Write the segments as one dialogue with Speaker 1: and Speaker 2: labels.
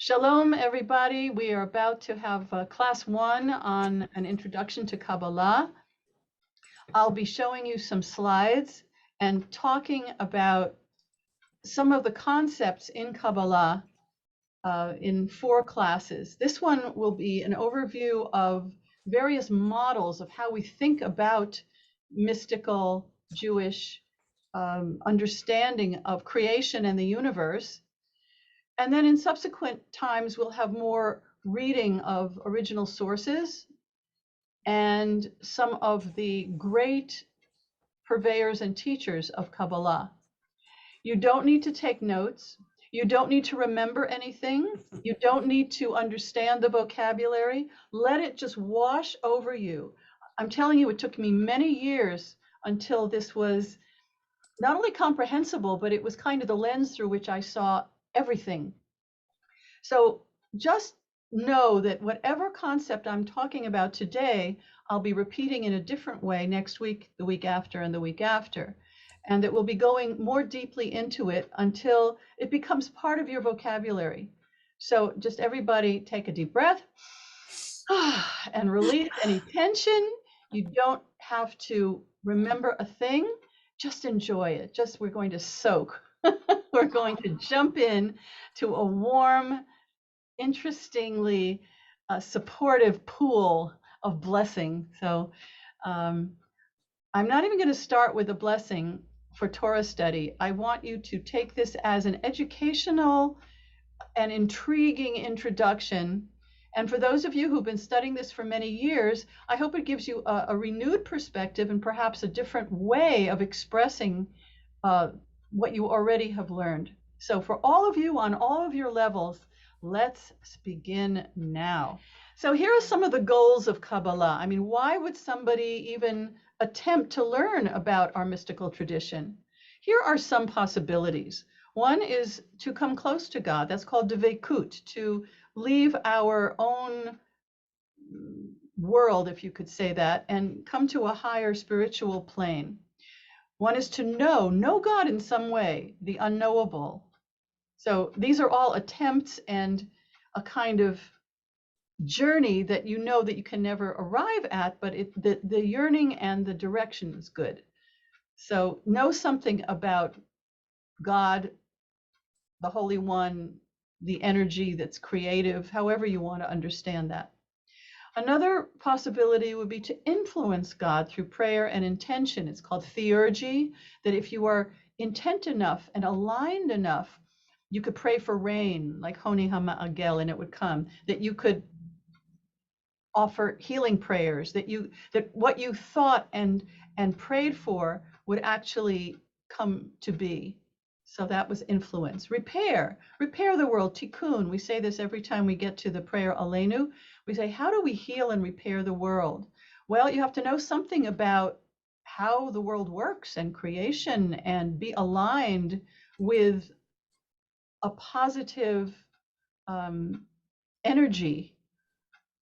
Speaker 1: Shalom, everybody. We are about to have class 1 on an introduction to Kabbalah. I'll be showing you some slides and talking about some of the concepts in Kabbalah in 4 classes. This one will be an overview of various models of how we think about mystical Jewish understanding of creation and the universe. And then in subsequent times, we'll have more reading of original sources and some of the great purveyors and teachers of Kabbalah. You don't need to take notes. You don't need to remember anything. You don't need to understand the vocabulary. Let it just wash over you. I'm telling you, it took me many years until this was not only comprehensible, but it was kind of the lens through which I saw everything. So just know that whatever concept I'm talking about today, I'll be repeating in a different way next week, the week after, and the week after. And that we'll be going more deeply into it until it becomes part of your vocabulary. So just everybody take a deep breath and release any tension. You don't have to remember a thing, just enjoy it. We're going to soak. We're going to jump in to a warm, interestingly supportive pool of blessing. So I'm not even going to start with a blessing for Torah study. I want you to take this as an educational and intriguing introduction. And for those of you who've been studying this for many years, I hope it gives you a renewed perspective and perhaps a different way of expressing what you already have learned. So for all of you on all of your levels, let's begin now. So here are some of the goals of Kabbalah. I mean, why would somebody even attempt to learn about our mystical tradition? Here are some possibilities. One is to come close to God. That's called dveikut, to leave our own world, if you could say that, and come to a higher spiritual plane. One is to know God in some way, the unknowable. So these are all attempts and a kind of journey that you know that you can never arrive at, but the yearning and the direction is good. So know something about God, the Holy One, the energy that's creative, however you want to understand that. Another possibility would be to influence God through prayer and intention. It's called theurgy, that if you are intent enough and aligned enough, you could pray for rain, like Honi HaMa'agel, and it would come. That you could offer healing prayers, that what you thought and prayed for would actually come to be. So that was influence. Repair the world, tikkun. We say this every time we get to the prayer Aleinu. We say, how do we heal and repair the world? Well, you have to know something about how the world works and creation and be aligned with a positive energy.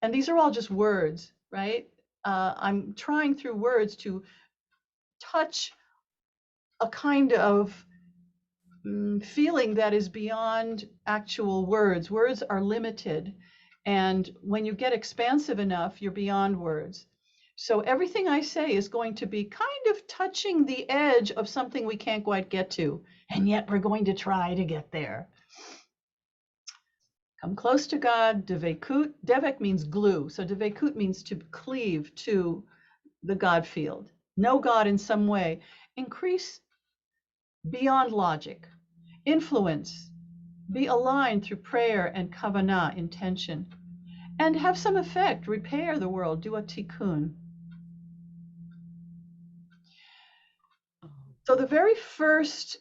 Speaker 1: And these are all just words, right? I'm trying through words to touch a kind of feeling that is beyond actual words. Words are limited. And when you get expansive enough, you're beyond words. So everything I say is going to be kind of touching the edge of something we can't quite get to. And yet we're going to try to get there. Come close to God, dveikut. Devek means glue. So dveikut means to cleave to the God field. Know God in some way. Increase beyond logic. Influence. Be aligned through prayer and kavanah, intention. And have some effect. Repair the world. Do a tikkun. So the very first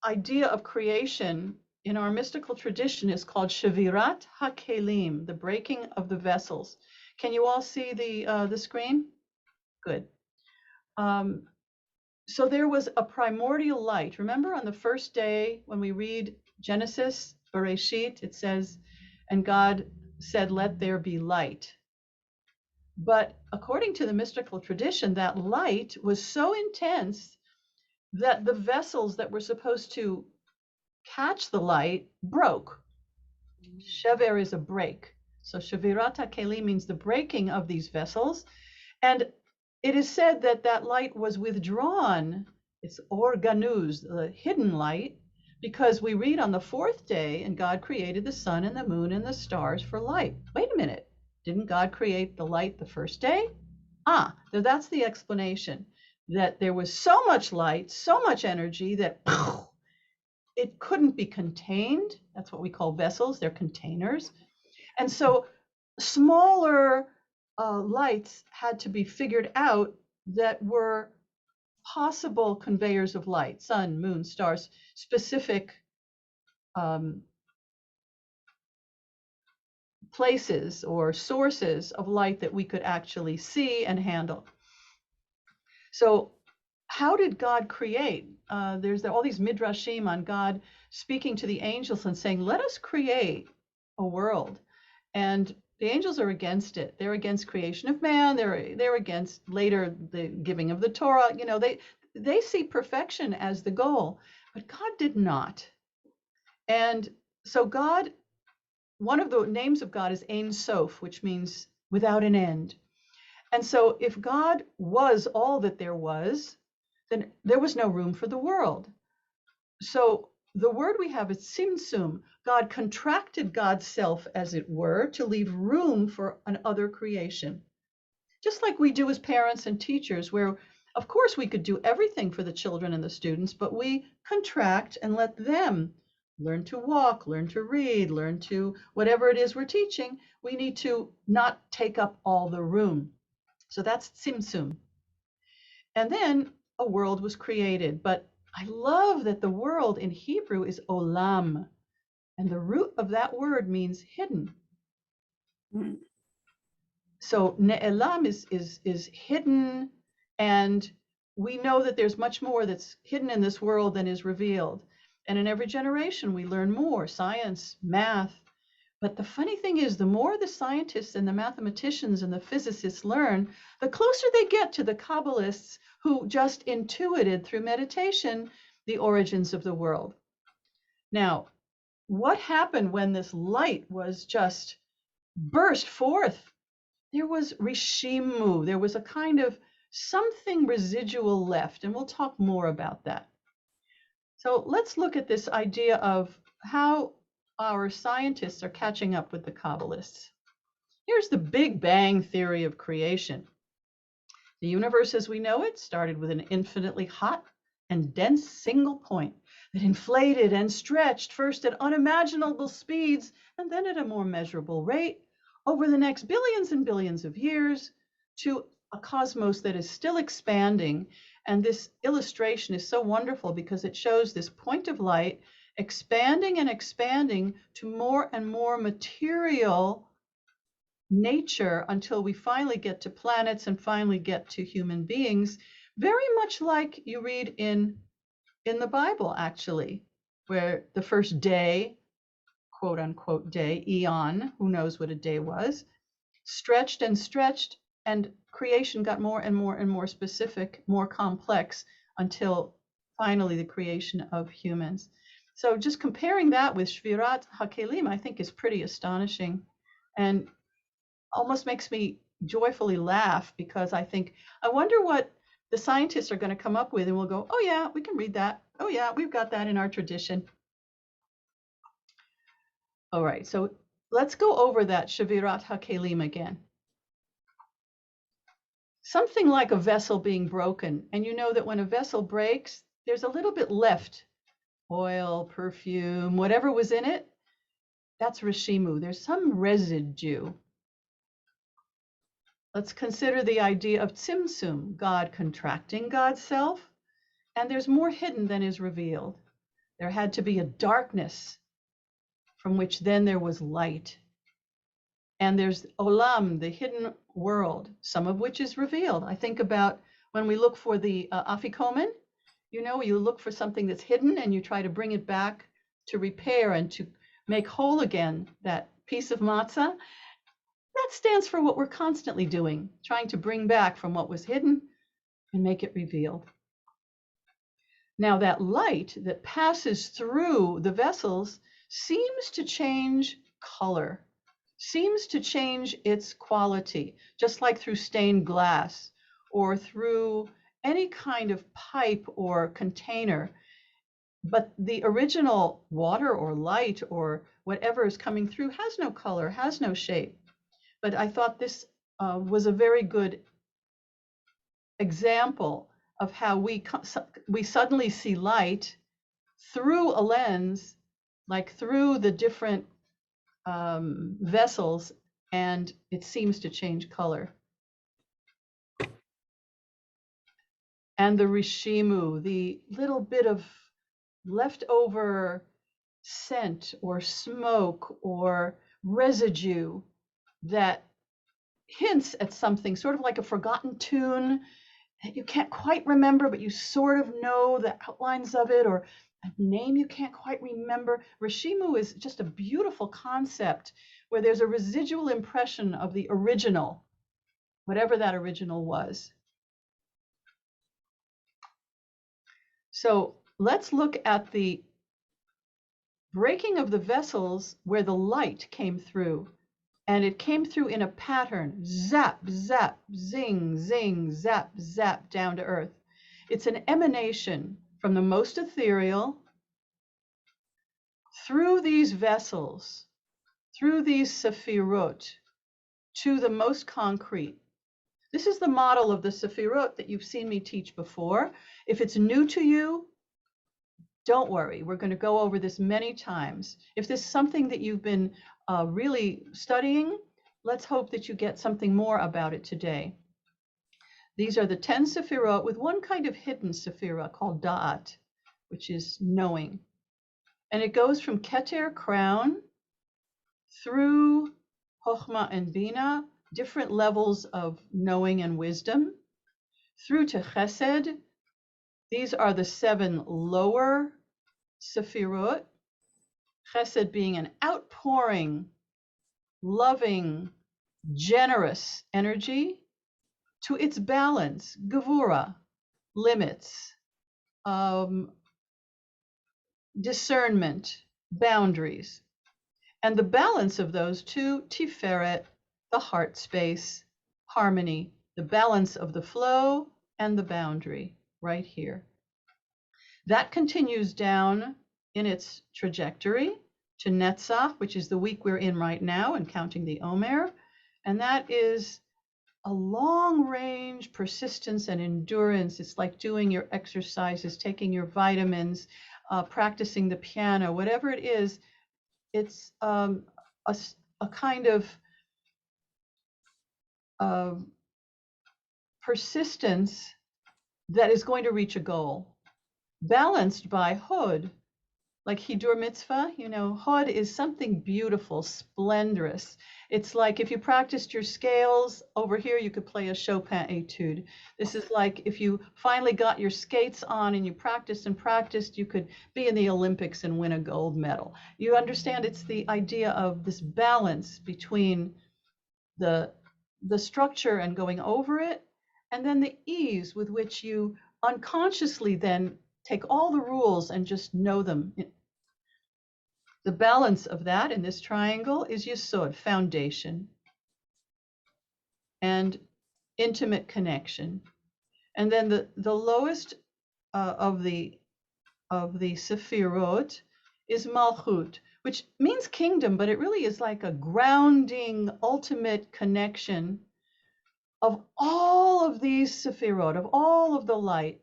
Speaker 1: idea of creation in our mystical tradition is called Shavirat Hakhelim, the breaking of the vessels. Can you all see the screen? Good. So there was a primordial light. Remember on the first day when we read Genesis, Bereshit, it says, and God said, let there be light. But according to the mystical tradition, that light was so intense that the vessels that were supposed to catch the light broke. Shever is a break. So Shavirat Hakhelim means the breaking of these vessels. And it is said that that light was withdrawn. It's organuz, the hidden light, because we read on the fourth day, and God created the sun and the moon and the stars for light. Wait a minute. Didn't God create the light the first day? So that's the explanation, that there was so much light, so much energy that it couldn't be contained. That's what we call vessels. They're containers. And so smaller lights had to be figured out that were possible conveyors of light, sun, moon, stars, specific places or sources of light that we could actually see and handle. So how did God create? There's all these midrashim on God speaking to the angels and saying, let us create a world. And the angels are against it. They're against creation of man. They're against later the giving of the Torah. You know, they see perfection as the goal, but God did not. And so God, one of the names of God is Ein Sof, which means without an end. And so if God was all that there was, then there was no room for the world. So the word we have is tzimtzum. God contracted God's self, as it were, to leave room for an other creation. Just like we do as parents and teachers, where of course we could do everything for the children and the students, but we contract and let them learn to walk, learn to read, learn to whatever it is we're teaching. We need to not take up all the room. So that's tzimtzum. And then a world was created. But I love that the world in Hebrew is olam. And the root of that word means hidden. So ne'elam is hidden. And we know that there's much more that's hidden in this world than is revealed. And in every generation, we learn more science, math. But the funny thing is, the more the scientists and the mathematicians and the physicists learn, the closer they get to the Kabbalists who just intuited through meditation the origins of the world. Now, what happened when this light was just burst forth? There was rishimu. There was a kind of something residual left, and we'll talk more about that. So let's look at this idea of how our scientists are catching up with the Kabbalists. Here's the Big Bang theory of creation. The universe as we know it started with an infinitely hot and dense single point that inflated and stretched first at unimaginable speeds and then at a more measurable rate over the next billions and billions of years to a cosmos that is still expanding. And this illustration is so wonderful because it shows this point of light expanding and expanding to more and more material nature until we finally get to planets and finally get to human beings, very much like you read in the Bible, actually, where the first day, quote unquote day, eon, who knows what a day was, stretched and stretched, and creation got more and more and more specific, more complex, until finally the creation of humans. So just comparing that with Shavirat Hakhelim, I think is pretty astonishing and almost makes me joyfully laugh, because I think, I wonder what the scientists are going to come up with, and we'll go, oh yeah, we can read that. Oh yeah, we've got that in our tradition. All right, so let's go over that Shavirat Hakhelim again. Something like a vessel being broken, and you know that when a vessel breaks, there's a little bit left. Oil, perfume, whatever was in it, that's rishimu. There's some residue. Let's consider the idea of tzimtzum, God contracting God's self, and there's more hidden than is revealed. There had to be a darkness from which then there was light. And there's olam, the hidden world, some of which is revealed. I think about when we look for the afikomen, you know, you look for something that's hidden and you try to bring it back to repair and to make whole again that piece of matzah. That stands for what we're constantly doing, trying to bring back from what was hidden and make it revealed. Now that light that passes through the vessels seems to change color, seems to change its quality, just like through stained glass or through any kind of pipe or container. But the original water or light or whatever is coming through has no color, has no shape. But I thought this was a very good example of how we suddenly see light through a lens, like through the different vessels, and it seems to change color. And the rishimu, the little bit of leftover scent or smoke or residue that hints at something, sort of like a forgotten tune that you can't quite remember, but you sort of know the outlines of it, or a name you can't quite remember. Rishimu is just a beautiful concept where there's a residual impression of the original, whatever that original was. So let's look at the breaking of the vessels where the light came through. And it came through in a pattern, zap, zap, zing, zing, zap, zap, down to earth. It's an emanation from the most ethereal through these vessels, through these sephirot, to the most concrete. This is the model of the sephirot that you've seen me teach before. If it's new to you, don't worry, we're going to go over this many times. If this is something that you've been really studying, let's hope that you get something more about it today. These are the 10 sephirot with one kind of hidden sephirah called da'at, which is knowing. And it goes from keter, crown, through chokhmah and bina, different levels of knowing and wisdom, through to chesed. These are the 7 lower sephirot, chesed being an outpouring, loving, generous energy, to its balance, gevura, limits, discernment, boundaries. And the balance of those two, tiferet, the heart space, harmony, the balance of the flow and the boundary, right here. That continues down in its trajectory to Netzach, which is the week we're in right now and counting the Omer. And that is a long range persistence and endurance. It's like doing your exercises, taking your vitamins, practicing the piano, whatever it is. It's a kind of persistence that is going to reach a goal, balanced by hod, like Hidur Mitzvah. You know, hod is something beautiful, splendorous. It's like if you practiced your scales over here, you could play a Chopin etude. This is like if you finally got your skates on and you practiced and practiced, you could be in the Olympics and win a gold medal. You understand, it's the idea of this balance between the structure and going over it, and then the ease with which you unconsciously then take all the rules and just know them. The balance of that in this triangle is Yesod, foundation, and intimate connection. And then the lowest of the Sephirot is Malchut, which means kingdom, but it really is like a grounding, ultimate connection of all of these Sephirot, of all of the light.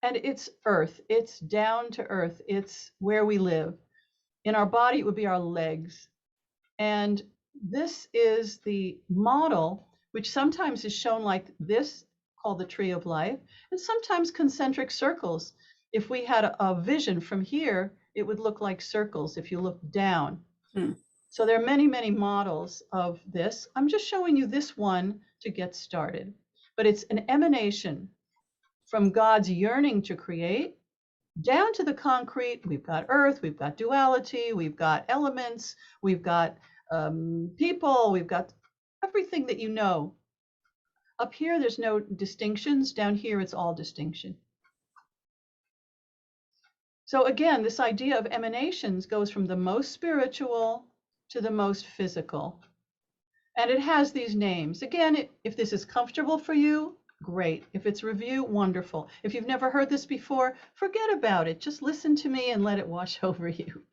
Speaker 1: And it's earth, it's down to earth, it's where we live. In our body, it would be our legs. And this is the model, which sometimes is shown like this, called the tree of life, and sometimes concentric circles. If we had a vision from here, it would look like circles if you look down. So there are many, many models of this. I'm just showing you this one to get started. But it's an emanation from God's yearning to create, down to the concrete. We've got earth, we've got duality, we've got elements, we've got people, we've got everything that you know. Up here, there's no distinctions. Down here, it's all distinction. So again, this idea of emanations goes from the most spiritual to the most physical. And it has these names. Again, if this is comfortable for you, great. If it's review, wonderful. If you've never heard this before, forget about it. Just listen to me and let it wash over you.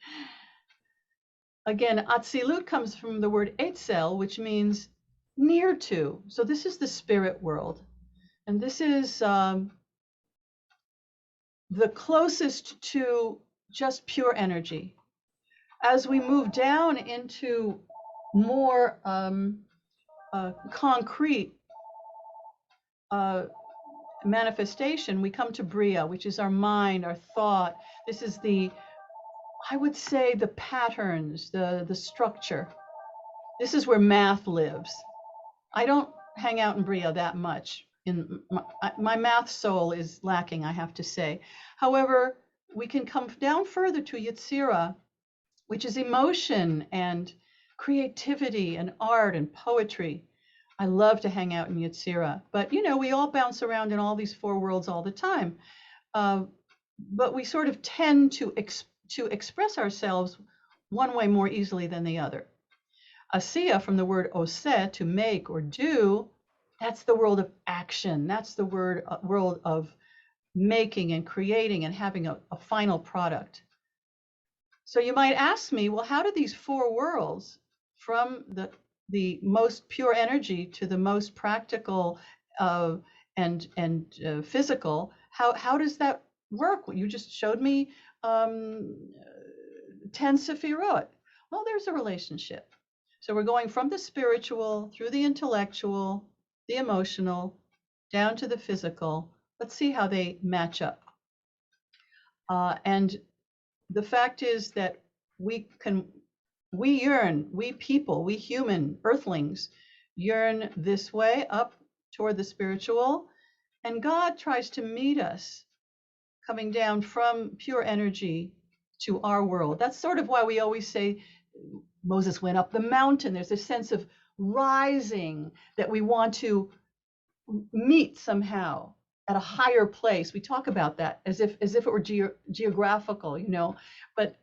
Speaker 1: Again, Atzilut comes from the word Etzel, which means near to. So this is the spirit world. And this is the closest to just pure energy. As we move down into more concrete manifestation, we come to Bria, which is our mind, our thought. This is I would say, the patterns, the structure. This is where math lives. I don't hang out in Bria that much. My math soul is lacking, I have to say. However, we can come down further to Yitzira, which is emotion and creativity and art and poetry. I love to hang out in Yitzira, but we all bounce around in all these four worlds all the time. But we sort of tend to express ourselves one way more easily than the other. Asiya, from the word oseh, to make or do, that's the world of action. That's the world of making and creating and having a final product. So you might ask me, well, how do these four worlds, from the most pure energy to the most practical and physical, how does that work? Well, you just showed me 10 Sefirot. Well, there's a relationship. So we're going from the spiritual through the intellectual, the emotional, down to the physical. Let's see how they match up. And the fact is that we yearn, we people, we human earthlings yearn this way up toward the spiritual, and God tries to meet us coming down from pure energy to our world. That's sort of why we always say Moses went up the mountain. There's a sense of rising that we want to meet somehow at a higher place. We talk about that as if it were geographical, but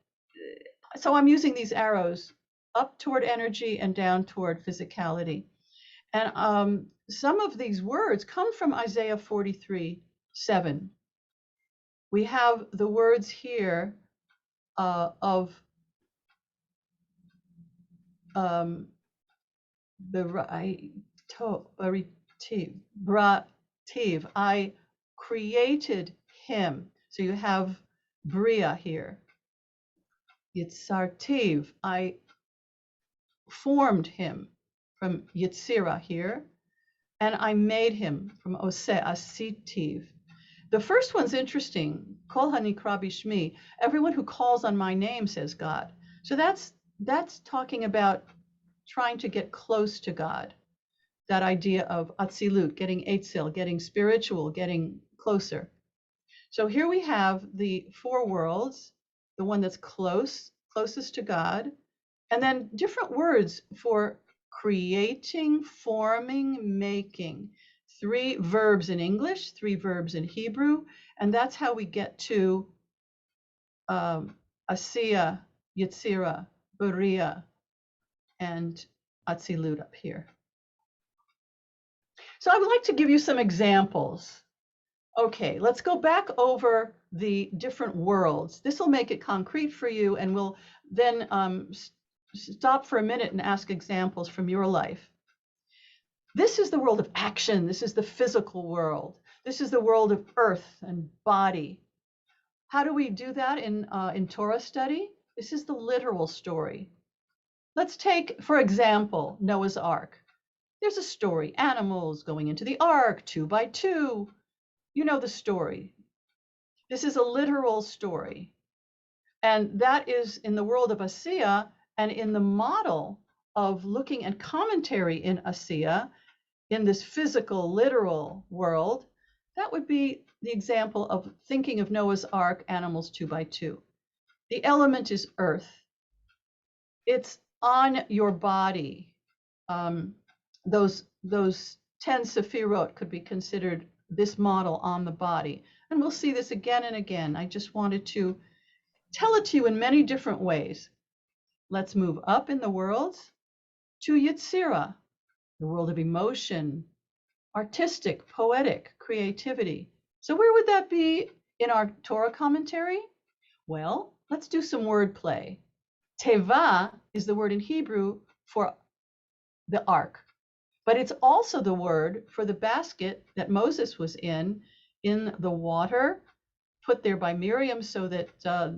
Speaker 1: so I'm using these arrows up toward energy and down toward physicality. And some of these words come from Isaiah 43:7. We have the words here of Brativ, I created him. So you have Bria here. Yitzartiv, I formed him, from Yitzira here, and I made him, from Oseh, Asitiv. The first one's interesting. Kol hanikra bishmi, everyone who calls on my name, says God. So that's talking about trying to get close to God. That idea of atzilut, getting etzel, getting spiritual, getting closer. So here we have the four worlds, the one that's closest to God, and then different words for creating, forming, making. 3 verbs in English, 3 verbs in Hebrew, and that's how we get to Asiya, Yitzira, Bria, and Atzilut up here. So I would like to give you some examples. Okay, let's go back over the different worlds. This will make it concrete for you, and we'll then stop for a minute and ask examples from your life. This is the world of action. This is the physical world. This is the world of earth and body. How do we do that in Torah study? This is the literal story. Let's take, for example, Noah's Ark. There's a story, animals going into the ark, 2 by 2. You know the story. This is a literal story. And that is in the world of Asiya, and in the model of looking at commentary in Asiya, in this physical, literal world, that would be the example of thinking of Noah's Ark, animals 2 by 2. The element is earth. It's on your body. Those 10 Sefirot could be considered this model on the body. And we'll see this again and again. I just wanted to tell it to you in many different ways. Let's move up in the worlds to Yitzira, the world of emotion, artistic, poetic, creativity. So where would that be in our Torah commentary? Well, let's do some wordplay. Teva is the word in Hebrew for the ark, but it's also the word for the basket that Moses was in the water, put there by Miriam so that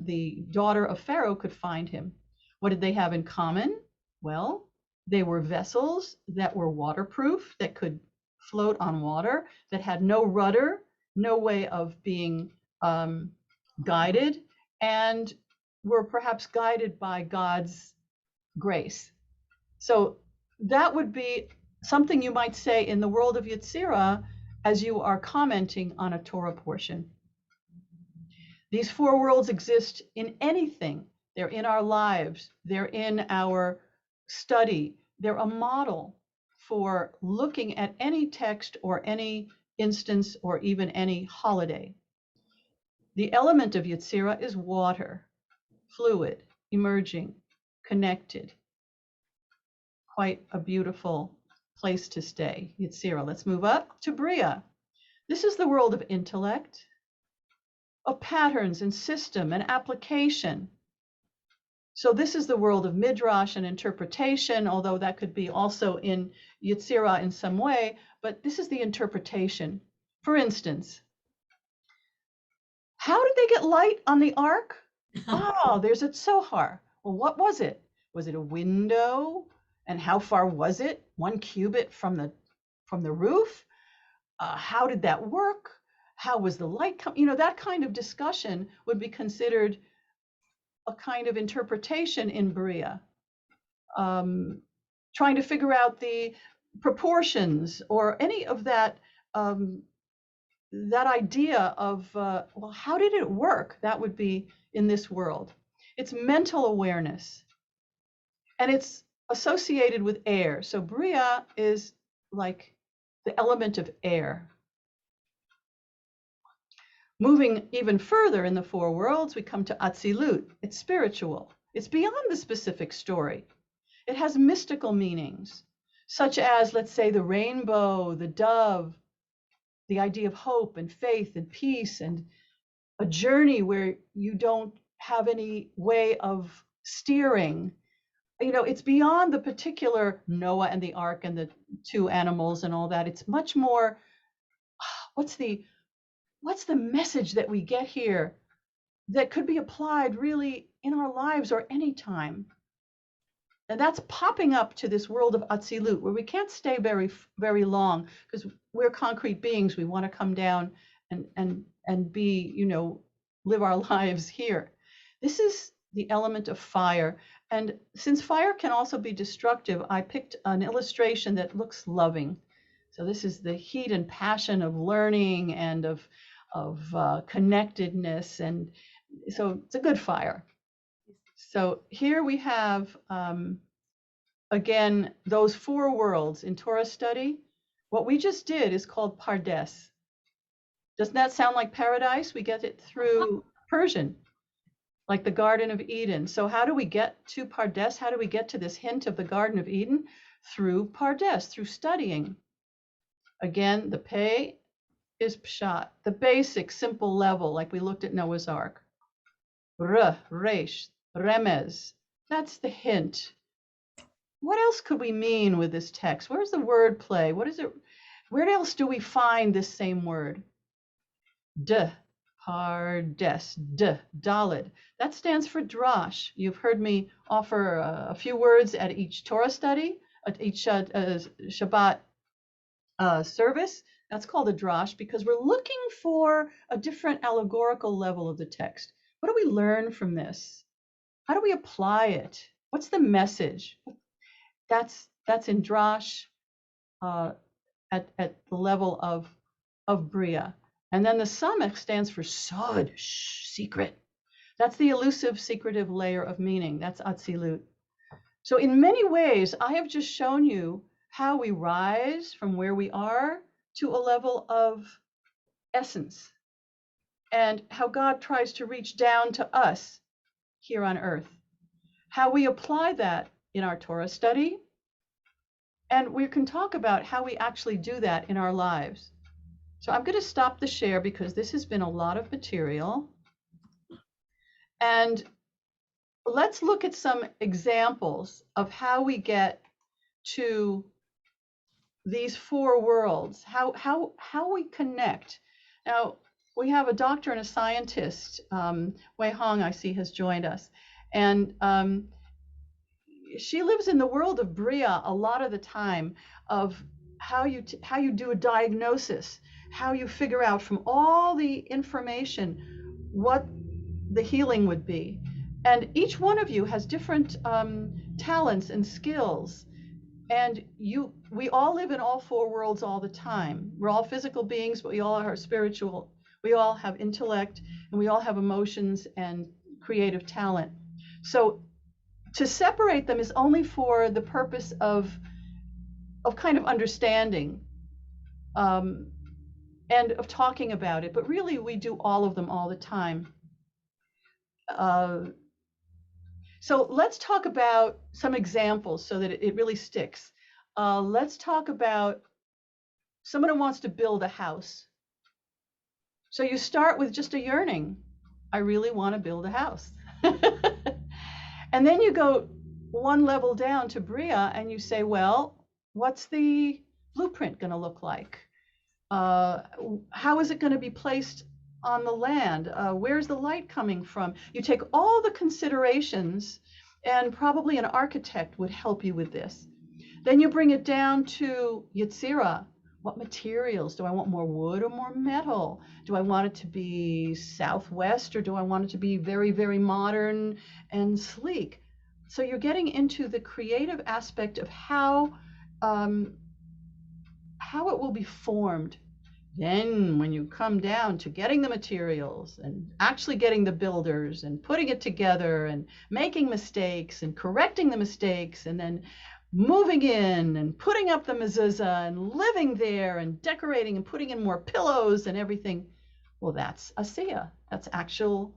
Speaker 1: the daughter of Pharaoh could find him. What did they have in common? Well, they were vessels that were waterproof, that could float on water, that had no rudder, no way of being guided, and were perhaps guided by God's grace. So that would be something you might say in the world of Yitzira as you are commenting on a Torah portion. These four worlds exist in anything. They're in our lives. They're in our study. They're a model for looking at any text or any instance or even any holiday. The element of Yitzira is water, fluid, emerging, connected. Quite a beautiful place to stay, Yitzira. Let's move up to Bria. This is the world of intellect, of patterns and system and application. So this is the world of midrash and interpretation, although that could be also in Yitzira in some way, but this is the interpretation. For instance, how did they get light on the ark? Oh, there's a tzohar. Well, what was it? Was it a window? And how far was it? 1 cubit from the roof? How did that work? How was the light that kind of discussion would be considered a kind of interpretation in Bria. Trying to figure out the proportions or any of that that idea of, well, how did it work? That would be in this world. It's mental awareness. And it's associated with air. So Bria is like the element of air. Moving even further in the four worlds, we come to Atzilut. It's spiritual. It's beyond the specific story. It has mystical meanings, such as, let's say, the rainbow, the dove, the idea of hope and faith and peace, and a journey where you don't have any way of steering. It's beyond the particular Noah and the ark and the two animals and all that. It's much more, what's the message that we get here that could be applied really in our lives or any time? And that's popping up to this world of Atzilut, where we can't stay very, very long because we're concrete beings. We want to come down and be, live our lives here. This is the element of fire. And since fire can also be destructive, I picked an illustration that looks loving. So this is the heat and passion of learning and of connectedness. And so it's a good fire. So here we have, again, those four worlds in Torah study. What we just did is called Pardes. Doesn't that sound like paradise? We get it through Persian, like the Garden of Eden. So how do we get to Pardes? How do we get to this hint of the Garden of Eden? Through Pardes, through studying. Again, the pei is pshat, the basic, simple level, like we looked at Noah's Ark. Resh, remez, that's the hint. What else could we mean with this text? Where's the word play? What is it? Where else do we find this same word? Pardes, dalid. That stands for drash. You've heard me offer a few words at each Torah study, at each Shabbat service. That's called a drash because we're looking for a different allegorical level of the text. What do we learn from this? How do we apply it? What's the message? That's in drash at the level of Bria. And then the samech stands for sod, secret. That's the elusive, secretive layer of meaning. That's Atzilut. So in many ways, I have just shown you how we rise from where we are to a level of essence, and how God tries to reach down to us here on earth. how we apply that in our Torah study, and we can talk about how we actually do that in our lives. So I'm going to stop the share because this has been a lot of material. And let's look at some examples of how we get to these four worlds, how we connect. Now, we have a doctor and a scientist, Wei Hong, I see, has joined us. And she lives in the world of Bria a lot of the time, of how you do a diagnosis, how you figure out from all the information what the healing would be. And each one of you has different talents and skills. And we all live in all four worlds all the time. We're all physical beings, but we all are spiritual. We all have intellect, and we all have emotions and creative talent. So to separate them is only for the purpose of kind of understanding and of talking about it. But really, we do all of them all the time. So let's talk about some examples so that it really sticks. Let's talk about someone who wants to build a house. So you start with just a yearning. I really want to build a house. And then you go one level down to Bria and you say, well, what's the blueprint going to look like? How is it going to be placed on the land? Where's the light coming from? You take all the considerations, and probably an architect would help you with this. Then you bring it down to Yitzira. What materials? Do I want more wood or more metal? Do I want it to be Southwest, or do I want it to be very, very modern and sleek? So you're getting into the creative aspect of how it will be formed. Then when you come down to getting the materials and actually getting the builders and putting it together and making mistakes and correcting the mistakes and then moving in and putting up the mezuzah and living there and decorating and putting in more pillows and everything, well, that's asiyah. That's actual,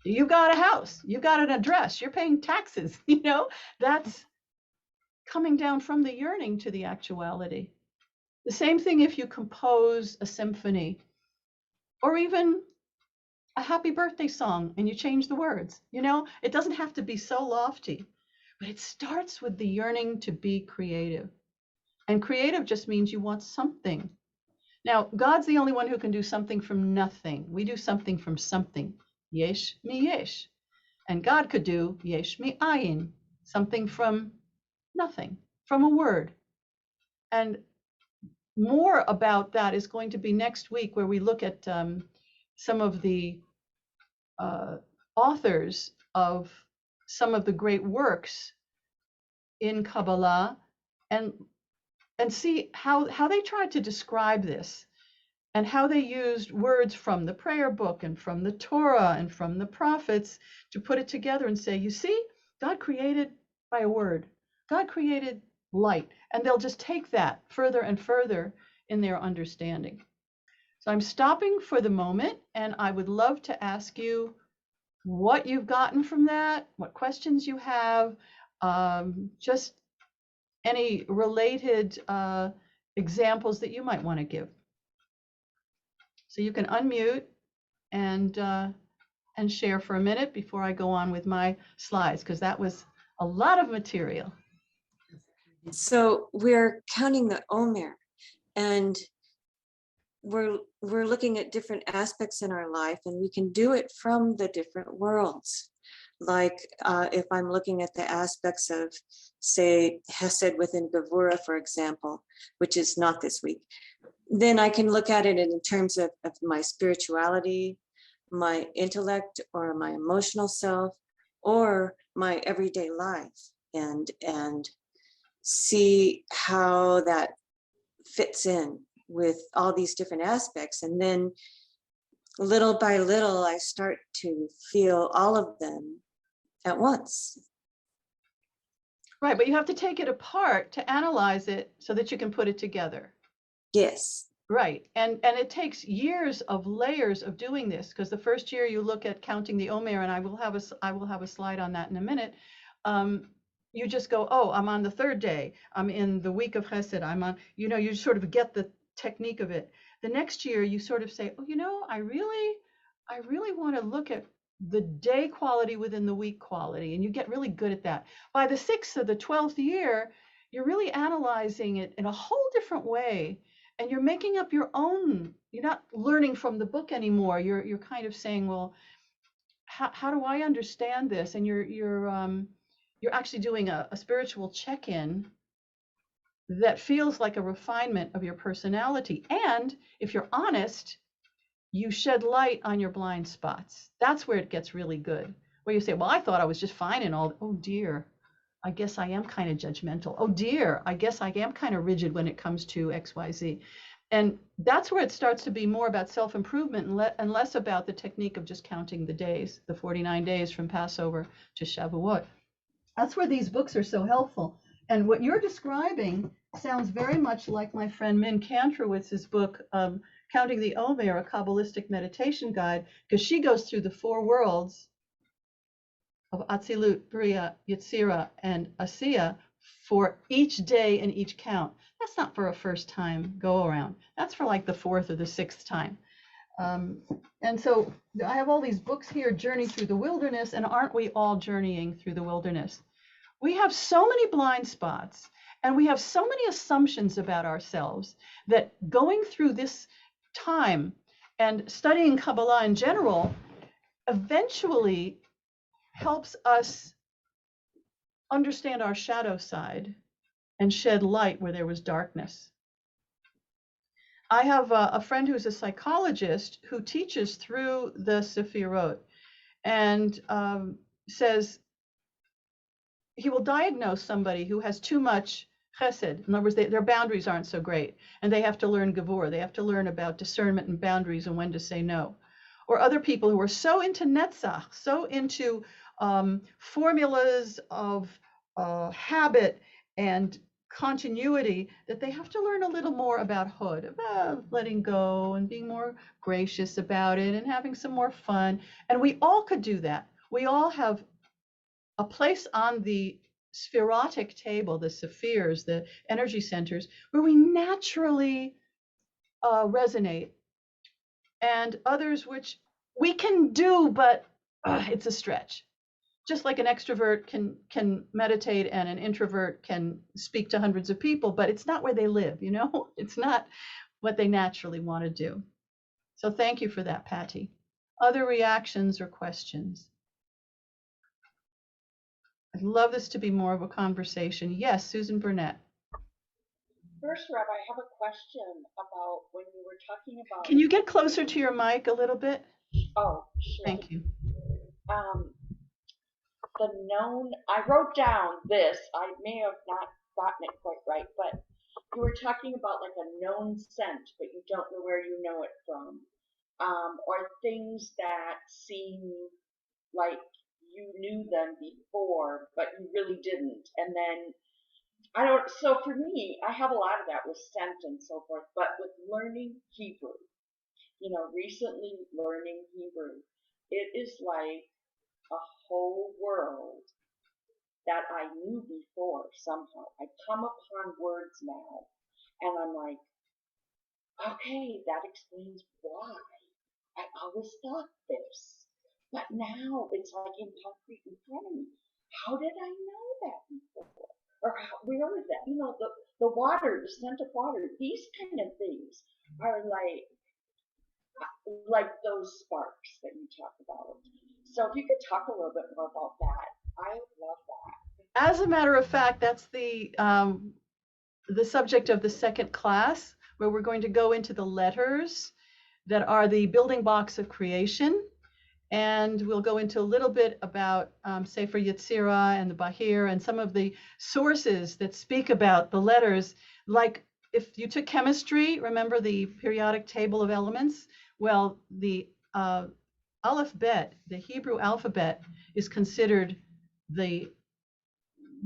Speaker 1: you got a house, you got an address, you're paying taxes, that's coming down from the yearning to the actuality. The same thing if you compose a symphony or even a happy birthday song and you change the words. It doesn't have to be so lofty, but it starts with the yearning to be creative. And creative just means you want something. Now, God's the only one who can do something from nothing. We do something from something. Yesh mi yesh. And God could do yesh mi ayin, something from nothing, from a word. And more about that is going to be next week, where we look at some of the authors of some of the great works in Kabbalah and see how they tried to describe this and how they used words from the prayer book and from the Torah and from the prophets to put it together and say, you see, God created by a word. God created light. And they'll just take that further and further in their understanding. So I'm stopping for the moment, and I would love to ask you what you've gotten from that, what questions you have, just any related examples that you might want to give. So you can unmute and share for a minute before I go on with my slides, because that was a lot of material.
Speaker 2: So we're counting the Omer, and we're looking at different aspects in our life, and we can do it from the different worlds. Like if I'm looking at the aspects of, say, Hesed within Gevura, for example, which is not this week, then I can look at it in terms of my spirituality, my intellect, or my emotional self, or my everyday life, and see how that fits in with all these different aspects. And then little by little, I start to feel all of them at once.
Speaker 1: Right, but you have to take it apart to analyze it so that you can put it together.
Speaker 2: Yes.
Speaker 1: Right, and it takes years of layers of doing this, because the first year you look at counting the Omer, and I will have a slide on that in a minute. you just go, oh, I'm on the third day. I'm in the week of Chesed. I'm on, you sort of get the technique of it. The next year, you sort of say, oh, I really want to look at the day quality within the week quality, and you get really good at that. By the 6th or the 12th year, you're really analyzing it in a whole different way, and you're making up your own. You're not learning from the book anymore. You're kind of saying, well, how do I understand this? And you're actually doing a spiritual check-in that feels like a refinement of your personality. And if you're honest, you shed light on your blind spots. That's where it gets really good. Where you say, well, I thought I was just fine and all. Oh dear, I guess I am kind of judgmental. Oh dear, I guess I am kind of rigid when it comes to XYZ. And that's where it starts to be more about self-improvement and less about the technique of just counting the days, the 49 days from Passover to Shavuot. That's where these books are so helpful. And what you're describing sounds very much like my friend Min Kantrowitz's book, Counting the Omer, a Kabbalistic meditation guide, because she goes through the 4 worlds of Atzilut, Bria, Yitzira, and Asiya for each day and each count. That's not for a first time go around. That's for like the 4th or the 6th time. And so I have all these books here, Journey Through the Wilderness, and aren't we all journeying through the wilderness? We have so many blind spots, and we have so many assumptions about ourselves that going through this time and studying Kabbalah in general eventually helps us understand our shadow side and shed light where there was darkness. I have a friend who's a psychologist who teaches through the Sefirot and says he will diagnose somebody who has too much chesed. In other words, their boundaries aren't so great, and they have to learn gevur. They have to learn about discernment and boundaries and when to say no. Or other people who are so into netzach, so into formulas of habit and continuity that they have to learn a little more about Hod, about letting go and being more gracious about it and having some more fun. And we all could do that. We all have a place on the spherotic table, the spheres, the energy centers, where we naturally resonate, and others which we can do, but it's a stretch. Just like an extrovert can meditate and an introvert can speak to hundreds of people, but it's not where they live, It's not what they naturally want to do. So thank you for that, Patty. Other reactions or questions? I'd love this to be more of a conversation. Yes, Susan Burnett.
Speaker 3: First, Rabbi, I have a question about when you were talking about.
Speaker 1: Can you get closer to your mic a little bit?
Speaker 3: Oh, sure.
Speaker 1: Thank you.
Speaker 3: The known, I wrote down this, I may have not gotten it quite right, but you were talking about like a known scent, but you don't know where you know it from, or things that seem like you knew them before, but you really didn't. And then, so for me, I have a lot of that with scent and so forth, but with learning Hebrew, recently learning Hebrew, it is like a whole world that I knew before somehow. I come upon words now, and I'm like, okay, that explains why. I always thought this, but now it's like in concrete in front of me. How did I know that before? Or where was that? The water, the scent of water, these kind of things are like those sparks that you talk about. So if you could talk a little bit more about that, I would love that.
Speaker 1: As a matter of fact, that's the subject of the second class, where we're going to go into the letters that are the building blocks of creation. And we'll go into a little bit about Sefer Yitzira and the Bahir and some of the sources that speak about the letters. Like if you took chemistry, remember the periodic table of elements? Well, the Aleph Bet, the Hebrew alphabet, is considered the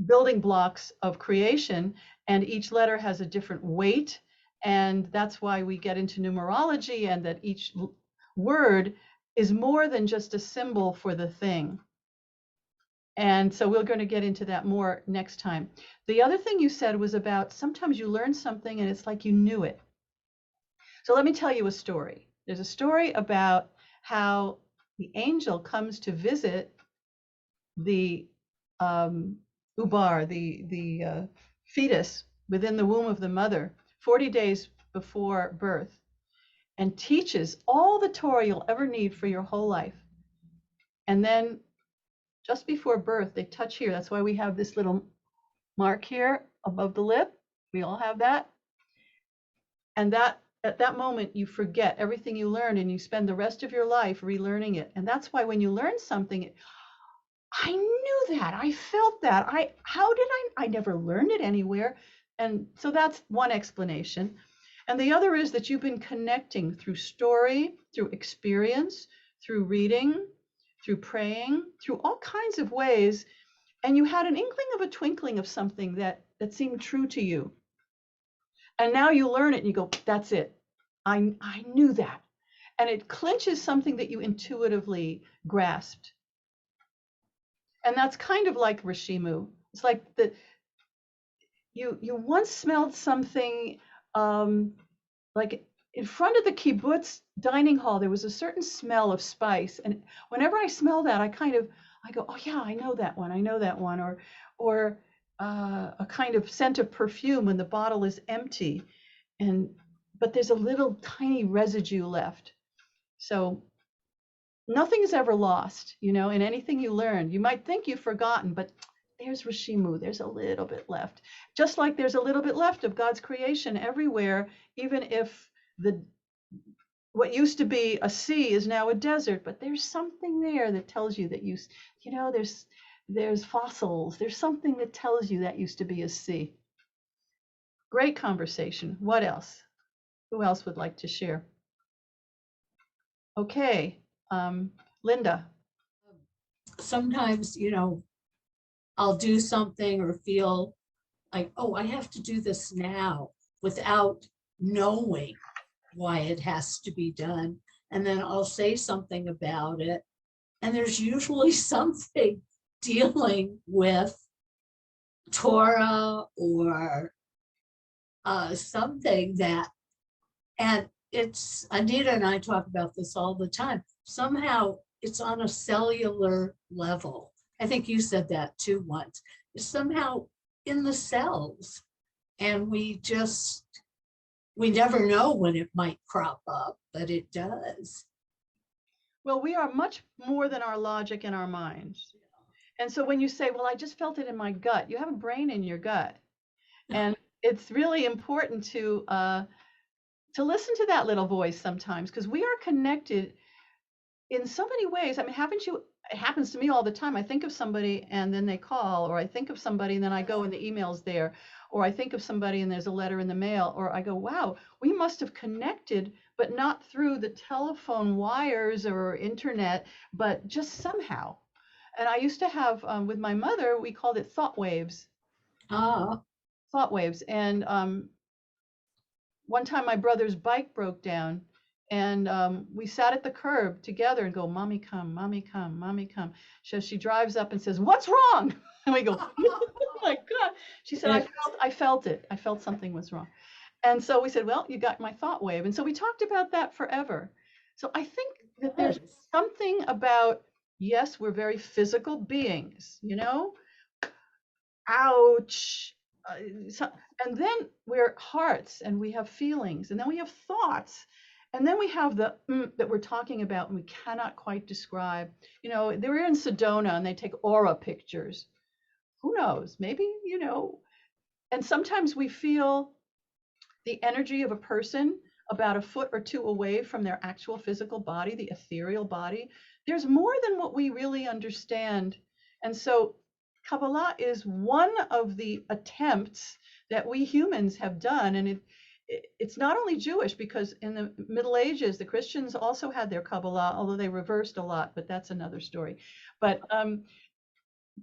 Speaker 1: building blocks of creation, and each letter has a different weight. And that's why we get into numerology, and that each word is more than just a symbol for the thing. And so we're going to get into that more next time. The other thing you said was about sometimes you learn something and it's like you knew it. So let me tell you a story. There's a story about how the angel comes to visit the ubar, the fetus within the womb of the mother, 40 days before birth, and teaches all the Torah you'll ever need for your whole life. And then just before birth, they touch here. That's why we have this little mark here above the lip. We all have that. And that at that moment, you forget everything you learned and you spend the rest of your life relearning it. And that's why when you learn something, I knew that, I felt that, I never learned it anywhere. And so that's one explanation. And the other is that you've been connecting through story, through experience, through reading, through praying, through all kinds of ways. And you had an inkling of a twinkling of something that seemed true to you. And now you learn it and you go, that's it. I knew that. And it clinches something that you intuitively grasped. And that's kind of like Rishimu. It's like you once smelled something like in front of the kibbutz dining hall, there was a certain smell of spice. And whenever I smell that, I go, oh yeah, I know that one. Or a kind of scent of perfume when the bottle is empty. But there's a little tiny residue left. So nothing is ever lost, in anything you learn. You might think you've forgotten, but there's Rishimu, there's a little bit left. Just like there's a little bit left of God's creation everywhere, even if what used to be a sea is now a desert, but there's something there that tells you that there's fossils, there's something that tells you that used to be a sea. Great conversation. What else? Who else would like to share? Okay, Linda.
Speaker 4: Sometimes, I'll do something or feel like, oh, I have to do this now without knowing why it has to be done. And then I'll say something about it. And there's usually something dealing with Torah or something that, and it's, Anita and I talk about this all the time. Somehow it's on a cellular level. I think you said that too once. It's somehow in the cells, and we never know when it might crop up, but it does.
Speaker 1: Well, we are much more than our logic and our minds. And so when you say, well, I just felt it in my gut, you have a brain in your gut. And it's really important to listen to that little voice sometimes, because we are connected in so many ways. I mean, it happens to me all the time. I think of somebody and then they call, or I think of somebody and then I go and the email's there, or I think of somebody and there's a letter in the mail, or I go, wow, we must have connected, but not through the telephone wires or internet, but just somehow. And I used to have, with my mother, we called it thought waves. Thought waves. And one time my brother's bike broke down, and we sat at the curb together and go, mommy, come, mommy, come, mommy, come. So she drives up and says, what's wrong? And we go, oh my God. She said, I felt it. I felt something was wrong. And so we said, well, you got my thought wave. And so we talked about that forever. So I think that there's something about, yes, we're very physical beings, ouch. And then we're hearts, and we have feelings, and then we have thoughts, and then we have the that we're talking about and we cannot quite describe. They were in Sedona and they take aura pictures. Who knows? Maybe, and sometimes we feel the energy of a person about a foot or two away from their actual physical body, the ethereal body. There's more than what we really understand. And so Kabbalah is one of the attempts that we humans have done. And it's not only Jewish, because in the Middle Ages, the Christians also had their Kabbalah, although they reversed a lot, but that's another story. But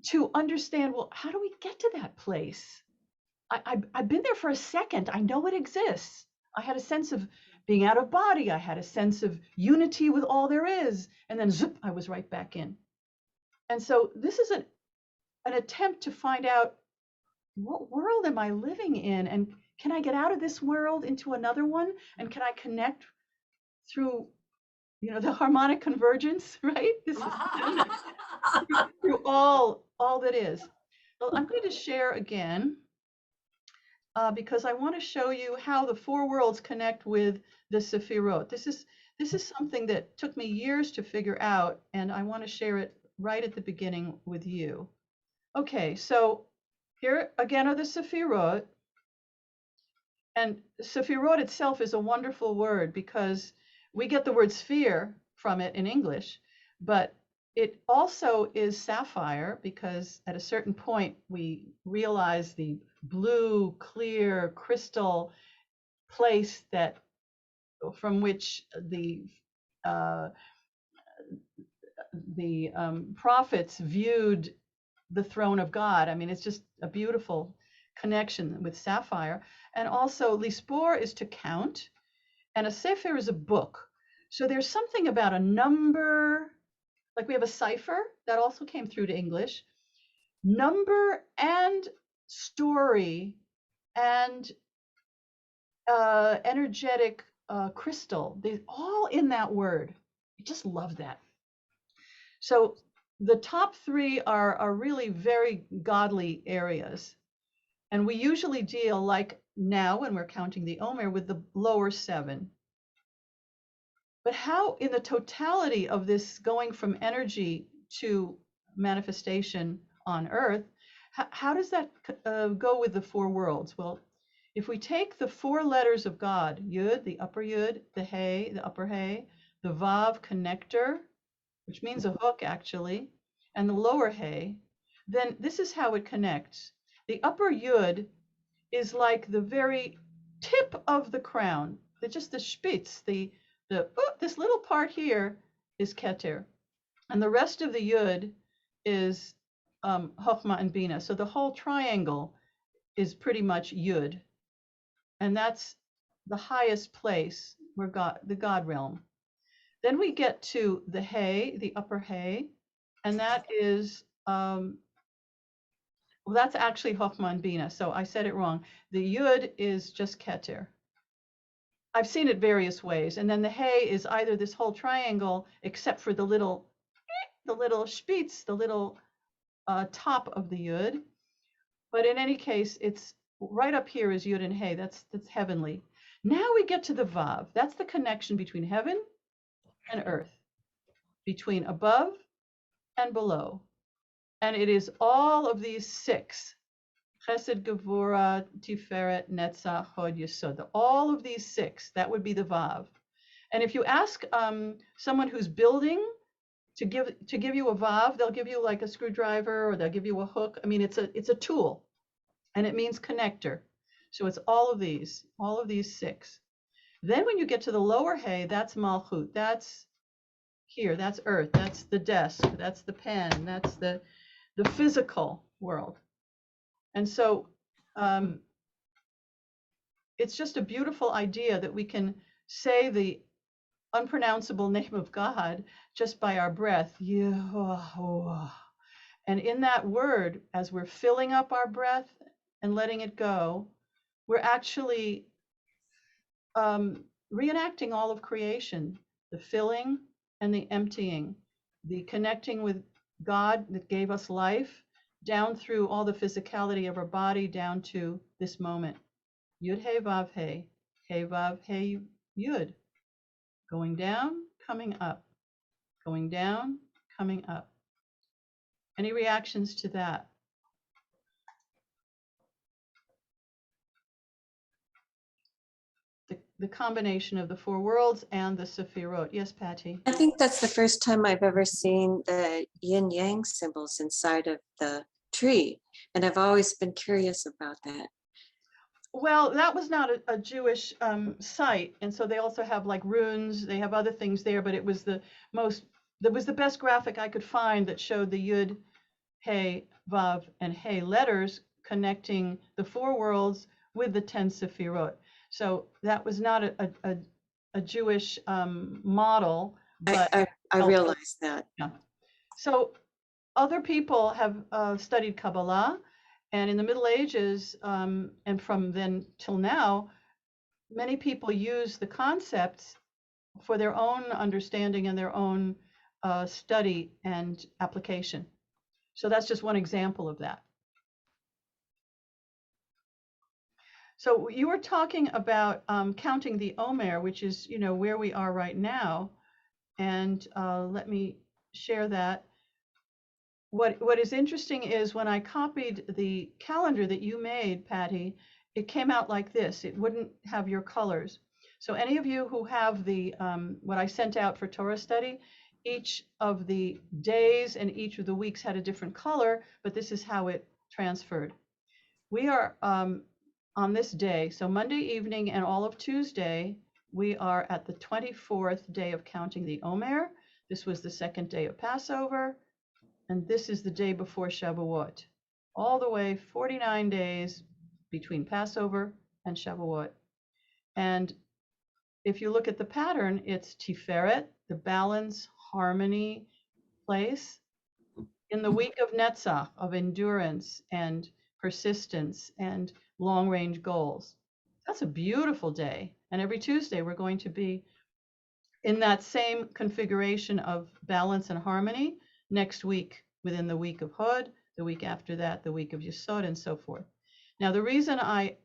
Speaker 1: to understand, well, how do we get to that place? I've been there for a second. I know it exists. I had a sense of being out of body. I had a sense of unity with all there is. And then zip, I was right back in. And so this is an attempt to find out, what world am I living in? And can I get out of this world into another one? And can I connect through, the harmonic convergence, right? This is through all that is. Well, I'm going to share again because I want to show you how the four worlds connect with the Sefirot. This is something that took me years to figure out, and I want to share it right at the beginning with you. Okay, so here again are the Sefirot. And Sefirot itself is a wonderful word because we get the word sphere from it in English, but it also is sapphire because at a certain point we realize the blue, clear, crystal place that from which the prophets viewed the throne of God. I mean, it's just a beautiful connection with sapphire. And also, lispor is to count, and a sefer is a book. So there's something about a number, like we have a cipher that also came through to English. Number and story and energetic crystal, they all in that word. I just love that. So the top three are really very godly areas. And we usually deal, like now when we're counting the Omer, with the lower seven. But how, in the totality of this going from energy to manifestation on earth, how does that go with the four worlds? Well, if we take the four letters of God, Yud, the upper Yud, the Hey, the upper Hey, the Vav, connector, which means a hook actually, and the lower Hey, then this is how it connects. The upper Yud is like the very tip of the crown, just the spitz, this little part here is Keter, and the rest of the Yud is Chochmah and Bina. So the whole triangle is pretty much Yud, and that's the highest place where the God realm. Then we get to the Hey, the upper Hey, and that is well, that's actually Chochmah and Bina. So I said it wrong. The Yud is just Keter. I've seen it various ways. And then the Hey is either this whole triangle, except for the little spitz, the little top of the Yud. But in any case, it's right up here is Yud and Hey. That's heavenly. Now we get to the Vav. That's the connection between heaven and earth, between above and below. And it is all of these six. Chesed, Gevurah, Tiferet, Netzach, Hod, Yesod. All of these six, that would be the Vav. And if you ask someone who's building to give you a Vav, they'll give you like a screwdriver or they'll give you a hook. I mean, it's a tool, and it means connector. So it's all of these six. Then when you get to the lower Hey, that's Malchut. That's here. That's earth. That's the desk. That's the pen. That's the physical world. And so it's just a beautiful idea that we can say the unpronounceable name of God just by our breath. And in that word, as we're filling up our breath and letting it go, we're actually reenacting all of creation, the filling and the emptying, the connecting with God that gave us life, down through all the physicality of our body, down to this moment. Yud Hey Vav Hey, Hey Vav Hey Yud. Going down, coming up. Going down, coming up. Any reactions to that? The combination of the four worlds and the Sefirot. Yes, Patty?
Speaker 2: I think that's the first time I've ever seen the yin yang symbols inside of the tree. And I've always been curious about that.
Speaker 1: Well, that was not a Jewish site. And so they also have like runes, they have other things there, but it was the best graphic I could find that showed the Yud, Hey, Vav, and Hey letters connecting the four worlds with the 10 Sefirot. So that was not a Jewish model, but
Speaker 2: I realize that.
Speaker 1: yeah. So other people have studied Kabbalah, and in the Middle Ages, and from then till now, many people use the concepts for their own understanding and their own study and application. So that's just one example of that. So you were talking about counting the Omer, which is, you know, where we are right now. And let me share that. What is interesting is when I copied the calendar that you made, Patty, it came out like this. It wouldn't have your colors. So any of you who have the what I sent out for Torah study, each of the days and each of the weeks had a different color, but this is how it transferred. We are on this day, so Monday evening and all of Tuesday, we are at the 24th day of counting the Omer. This was the second day of Passover, and this is the day before Shavuot. All the way 49 days between Passover and Shavuot. And if you look at the pattern, it's Tiferet, the balance, harmony place, in the week of Netzach, of endurance and persistence and long-range goals. That's a beautiful day. And every Tuesday, we're going to be in that same configuration of balance and harmony next week, within the week of Hod, the week after that, the week of Yesod, and so forth. Now, the reason I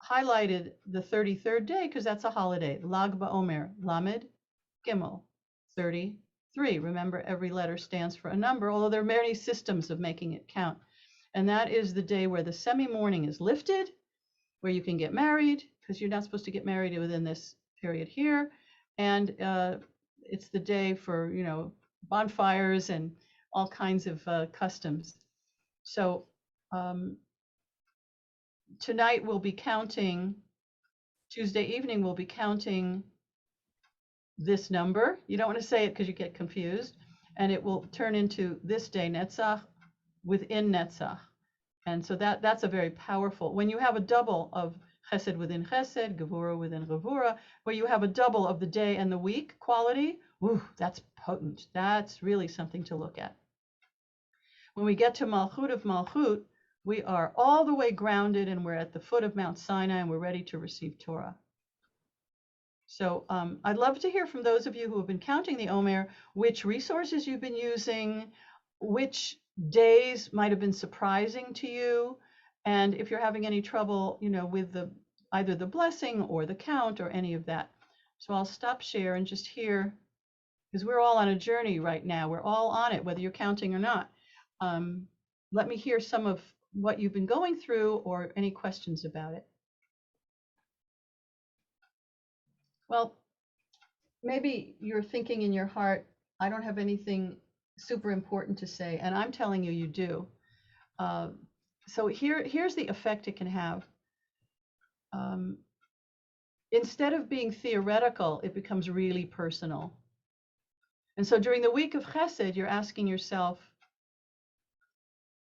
Speaker 1: highlighted the 33rd day, because that's a holiday, Lag BaOmer, Lamed Gimel, 33. Remember, every letter stands for a number, although there are many systems of making it count. And that is the day where the semi-mourning is lifted, where you can get married, because you're not supposed to get married within this period here. And it's the day for, you know, bonfires and all kinds of customs. So tonight we'll be counting, Tuesday evening we'll be counting this number. You don't want to say it because you get confused. And it will turn into this day, Netzach, within Netzach. And so that's a very powerful, when you have a double of Chesed within Chesed, Gevura within Gevura, where you have a double of the day and the week quality, ooh, that's potent. That's really something to look at. When we get to Malchut of Malchut, we are all the way grounded and we're at the foot of Mount Sinai and we're ready to receive Torah. So I'd love to hear from those of you who have been counting the Omer, which resources you've been using, which days might have been surprising to you, and if you're having any trouble, you know, with either the blessing or the count or any of that. So I'll stop share and just hear, because we're all on a journey right now. We're all on it, whether you're counting or not. Let me hear some of what you've been going through or any questions about it. Well, maybe you're thinking in your heart, I don't have anything super important to say, and I'm telling you, you do. So here's the effect it can have. Instead of being theoretical, it becomes really personal. And so during the week of Chesed, you're asking yourself,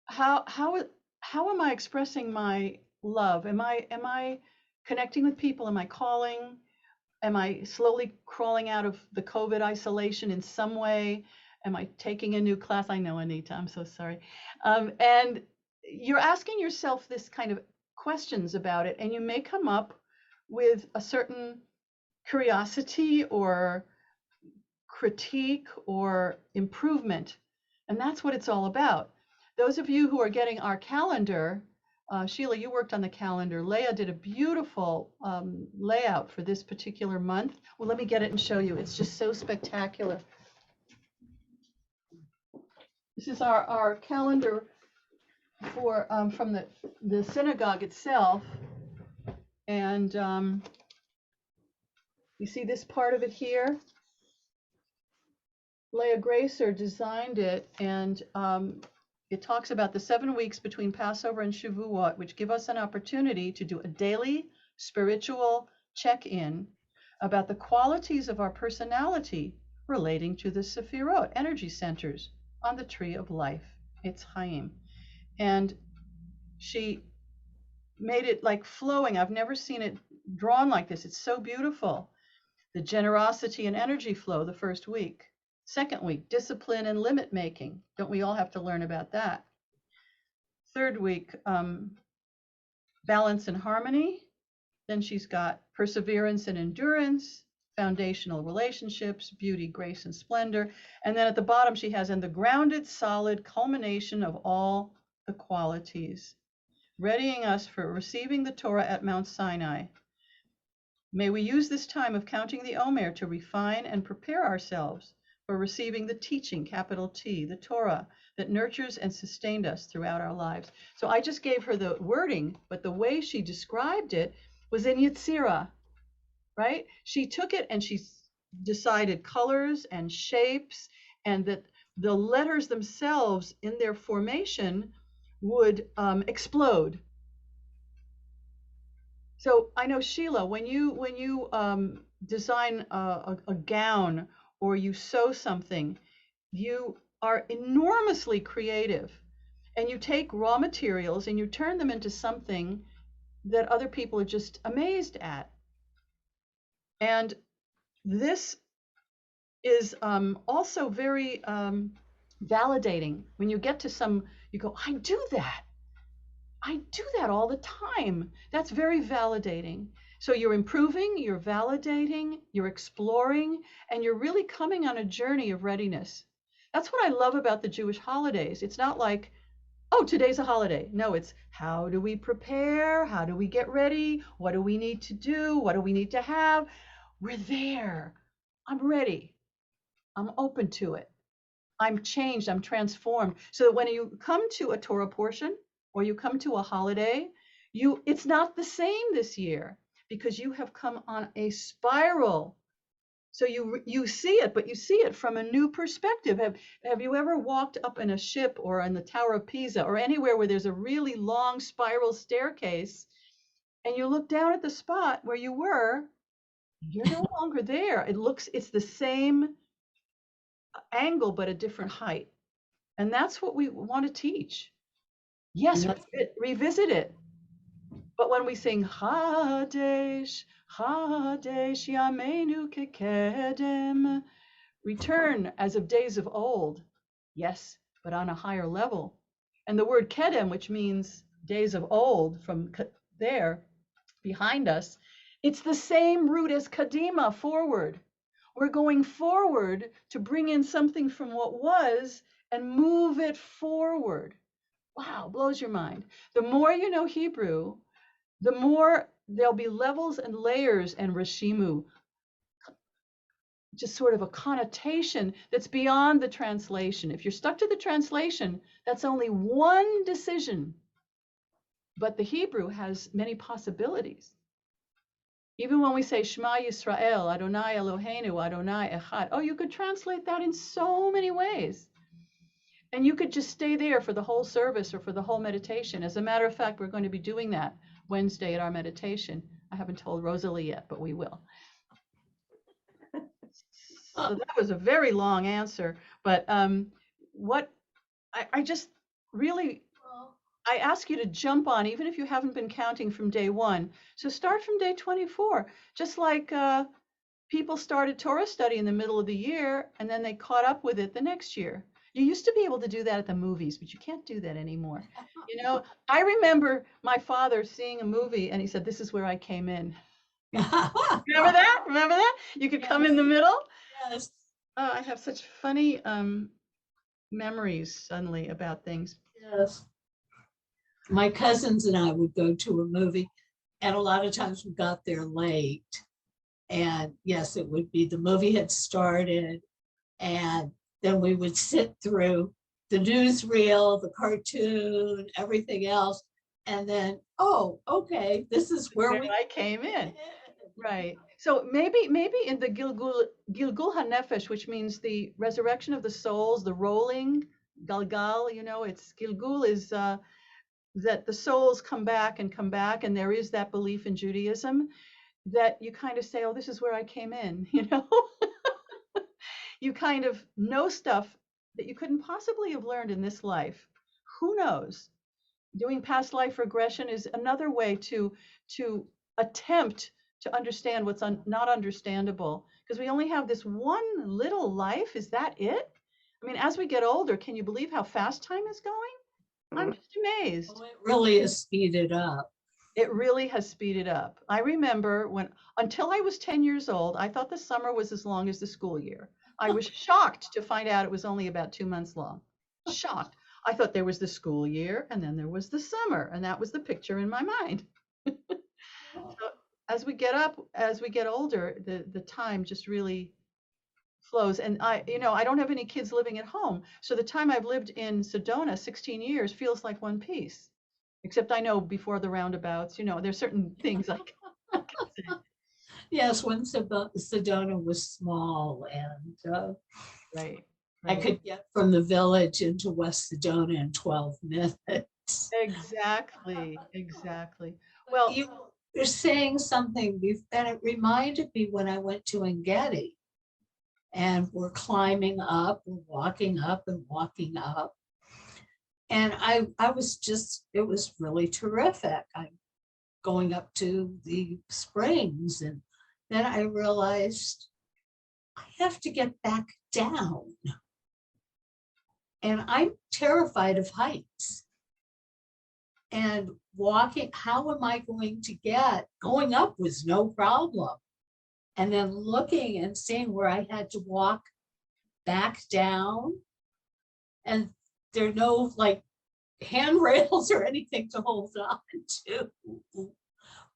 Speaker 1: how am I expressing my love? Am I connecting with people? Am I calling? Am I slowly crawling out of the COVID isolation in some way? Am I taking a new class? I know, Anita, I'm so sorry. And you're asking yourself this kind of questions about it, and you may come up with a certain curiosity or critique or improvement. And that's what it's all about. Those of you who are getting our calendar, Sheila, you worked on the calendar. Leah did a beautiful layout for this particular month. Well, let me get it and show you. It's just so spectacular. This is our calendar for from the synagogue itself. And you see this part of it here? Leah Gracer designed it, and it talks about the 7 weeks between Passover and Shavuot, which give us an opportunity to do a daily spiritual check-in about the qualities of our personality relating to the Sefirot, energy centers, on the tree of life. It's Chaim. And she made it like flowing. I've never seen it drawn like this. It's so beautiful. The generosity and energy flow the first week. Second week, discipline and limit making. Don't we all have to learn about that? Third week, balance and harmony. Then she's got perseverance and endurance, foundational relationships, beauty, grace, and splendor. And then at the bottom, she has, and the grounded, solid culmination of all the qualities, readying us for receiving the Torah at Mount Sinai. May we use this time of counting the Omer to refine and prepare ourselves for receiving the teaching, capital T, the Torah, that nurtures and sustained us throughout our lives. So I just gave her the wording, but the way she described it was in Yitzira, right? She took it and she decided colors and shapes, and that the letters themselves in their formation would explode. So I know, Sheila, when you design a gown or you sew something, you are enormously creative, and you take raw materials and you turn them into something that other people are just amazed at. And this is also very validating. When you get to some, you go, I do that all the time. That's very validating. So you're improving, you're validating, you're exploring, and you're really coming on a journey of readiness. That's what I love about the Jewish holidays. It's not like, oh, today's a holiday. No, it's how do we prepare? How do we get ready? What do we need to do? What do we need to have? We're there. I'm ready. I'm open to it. I'm changed. I'm transformed. So that when you come to a Torah portion or you come to a holiday, it's not the same this year because you have come on a spiral. So you see it, but you see it from a new perspective. Have you ever walked up in a ship or in the Tower of Pisa or anywhere where there's a really long spiral staircase, and you look down at the spot where you were, you're no longer there. It's the same angle, but a different height. And that's what we want to teach. Yes, revisit it. But when we sing Hadesh, Hadesh Yameinu Kekedem, return as of days of old, yes, but on a higher level. And the word Kedem, which means days of old, from there behind us, it's the same root as Kadima, forward. We're going forward to bring in something from what was and move it forward. Wow, blows your mind. The more you know Hebrew, the more there'll be levels and layers and Rashimu, just sort of a connotation that's beyond the translation. If you're stuck to the translation, that's only one decision. But the Hebrew has many possibilities. Even when we say Shema Yisrael, Adonai Eloheinu, Adonai Echad, oh, you could translate that in so many ways. And you could just stay there for the whole service or for the whole meditation. As a matter of fact, we're going to be doing that Wednesday at our meditation. I haven't told Rosalie yet, but we will. So that was a very long answer, but what I just really, I ask you to jump on, even if you haven't been counting from day one. So start from day 24, just like people started Torah study in the middle of the year and then they caught up with it the next year. You used to be able to do that at the movies, but you can't do that anymore. You know, I remember my father seeing a movie and he said, this is where I came in. Remember that? Remember that? You could come in the middle?
Speaker 4: Yes.
Speaker 1: Oh, I have such funny memories suddenly about things.
Speaker 4: Yes. My cousins and I would go to a movie, and a lot of times we got there late. And yes, it would be the movie had started, and then we would sit through the newsreel, the cartoon, everythh else, and then, oh, okay, this is where
Speaker 1: I came in. Right. So maybe in the Gilgul HaNefesh, which means the resurrection of the souls, the rolling, Galgal, you know, it's Gilgul is that the souls come back, and there is that belief in Judaism that you kind of say, oh, this is where I came in, you know? You kind of know stuff that you couldn't possibly have learned in this life. Who knows? Doing past life regression is another way to attempt to understand what's not understandable, because we only have this one little life. Is that it? I mean, as we get older, can you believe how fast time is going? I'm just amazed.
Speaker 4: Well, it really is speeded up.
Speaker 1: It really has speeded up. I remember until I was 10 years old, I thought the summer was as long as the school year. I was shocked to find out it was only about 2 months long. Shocked. I thought there was the school year and then there was the summer, and that was the picture in my mind. So as we get older, the time just really flows. And I don't have any kids living at home. So the time I've lived in Sedona, 16 years, feels like one piece. Except I know before the roundabouts, there's certain things I can say.
Speaker 4: Yes, when Sedona was small, and
Speaker 1: Right.
Speaker 4: I could get from the village into West Sedona in 12 minutes.
Speaker 1: Exactly. Well,
Speaker 4: You're saying something, and it reminded me when I went to Engedi, and we're climbing up, we're walking up and walking up. And I was just, it was really terrific. I'm going up to the springs, and then I realized I have to get back down. And I'm terrified of heights. And walking, how am I going to going up was no problem. And then looking and seeing where I had to walk back down, and there are no like handrails or anything to hold on to.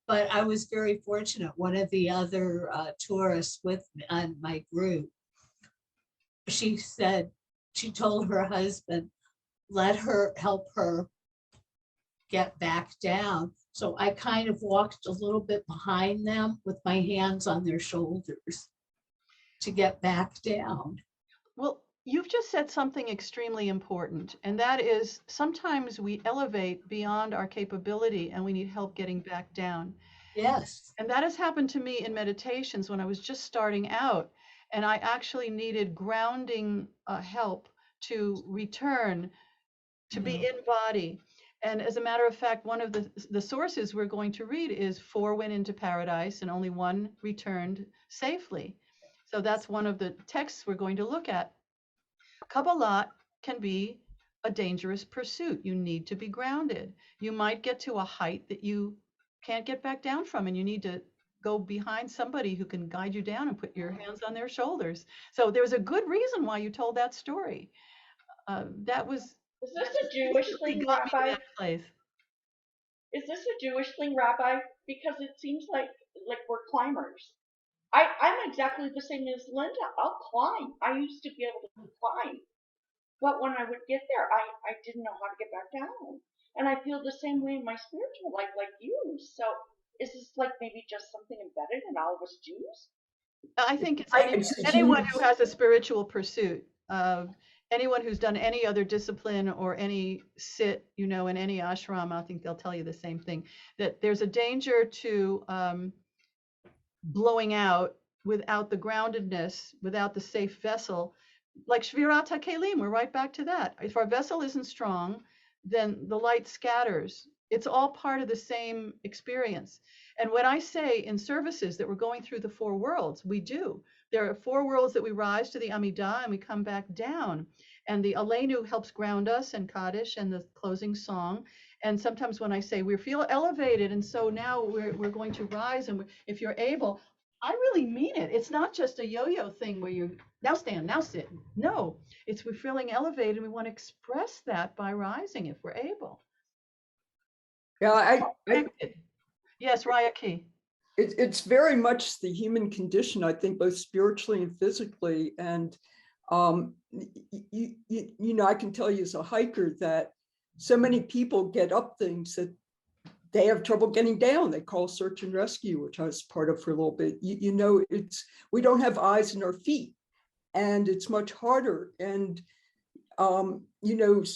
Speaker 4: But I was very fortunate. One of the other tourists with me on my group, she told her husband, let her help her get back down. So I kind of walked a little bit behind them with my hands on their shoulders to get back down.
Speaker 1: Well, you've just said something extremely important, and that is sometimes we elevate beyond our capability and we need help getting back down.
Speaker 4: Yes.
Speaker 1: And that has happened to me in meditations when I was just starting out, and I actually needed grounding help to return to be in body. And as a matter of fact, one of the sources we're going to read is 4 went into paradise and only 1 returned safely. So that's one of the texts we're going to look at. Kabbalah can be a dangerous pursuit. You need to be grounded. You might get to a height that you can't get back down from, and you need to go behind somebody who can guide you down and put your hands on their shoulders. So there's a good reason why you told that story. That was
Speaker 3: Is this a Jewish thing, Rabbi? Is this a Jewish thing, Rabbi? Because it seems like we're climbers. I'm exactly the same as Linda. I'll climb. I used to be able to climb. But when I would get there, I didn't know how to get back down. And I feel the same way in my spiritual life like you. So is this like maybe just something embedded in all of us Jews?
Speaker 1: I think it's anyone who has a spiritual pursuit. Anyone who's done any other discipline or any sit, in any ashram, I think they'll tell you the same thing, that there's a danger to blowing out without the groundedness, without the safe vessel. Like Shavirat Hakhelim, we're right back to that. If our vessel isn't strong, then the light scatters. It's all part of the same experience. And when I say in services that we're going through the 4 worlds, we do. There are 4 worlds that we rise to the Amidah and we come back down. And the Aleinu helps ground us, and Kaddish and the closing song. And sometimes when I say we feel elevated, and so now we're going to rise, and if you're able, I really mean it. It's not just a yo-yo thing where you now stand, now sit. No, it's we're feeling elevated, and we want to express that by rising if we're able.
Speaker 5: Yeah,
Speaker 1: Yes, Raya Key.
Speaker 5: It's very much the human condition, I think, both spiritually and physically. And I can tell you as a hiker that so many people get up things that they have trouble getting down. They call search and rescue, which I was part of for a little bit. We don't have eyes in our feet, and it's much harder. And so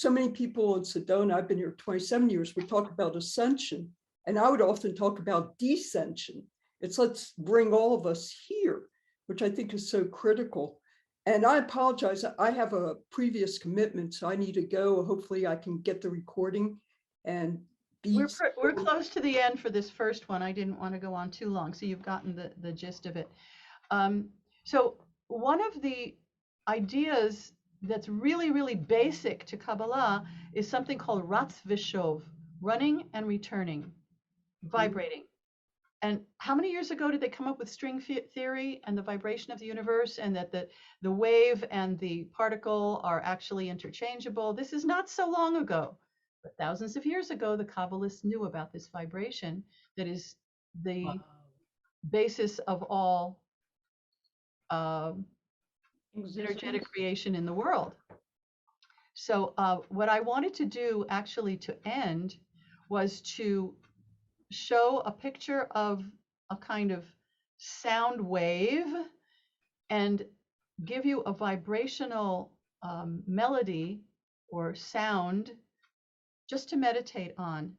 Speaker 5: many people in Sedona, I've been here 27 years, we talk about ascension. And I would often talk about descension. It's let's bring all of us here, which I think is so critical. And I apologize. I have a previous commitment, so I need to go. Hopefully I can get the recording and be.
Speaker 1: We're close to the end for this first one. I didn't want to go on too long, so you've gotten the gist of it. So one of the ideas that's really, really basic to Kabbalah is something called Ratz Vishov, running and returning, vibrating. And how many years ago did they come up with string theory and the vibration of the universe, and that the wave and the particle are actually interchangeable? This is not so long ago, but thousands of years ago, the Kabbalists knew about this vibration that is the basis of all energetic creation in the world. So what I wanted to do actually to end was to show a picture of a kind of sound wave and give you a vibrational melody or sound just to meditate on.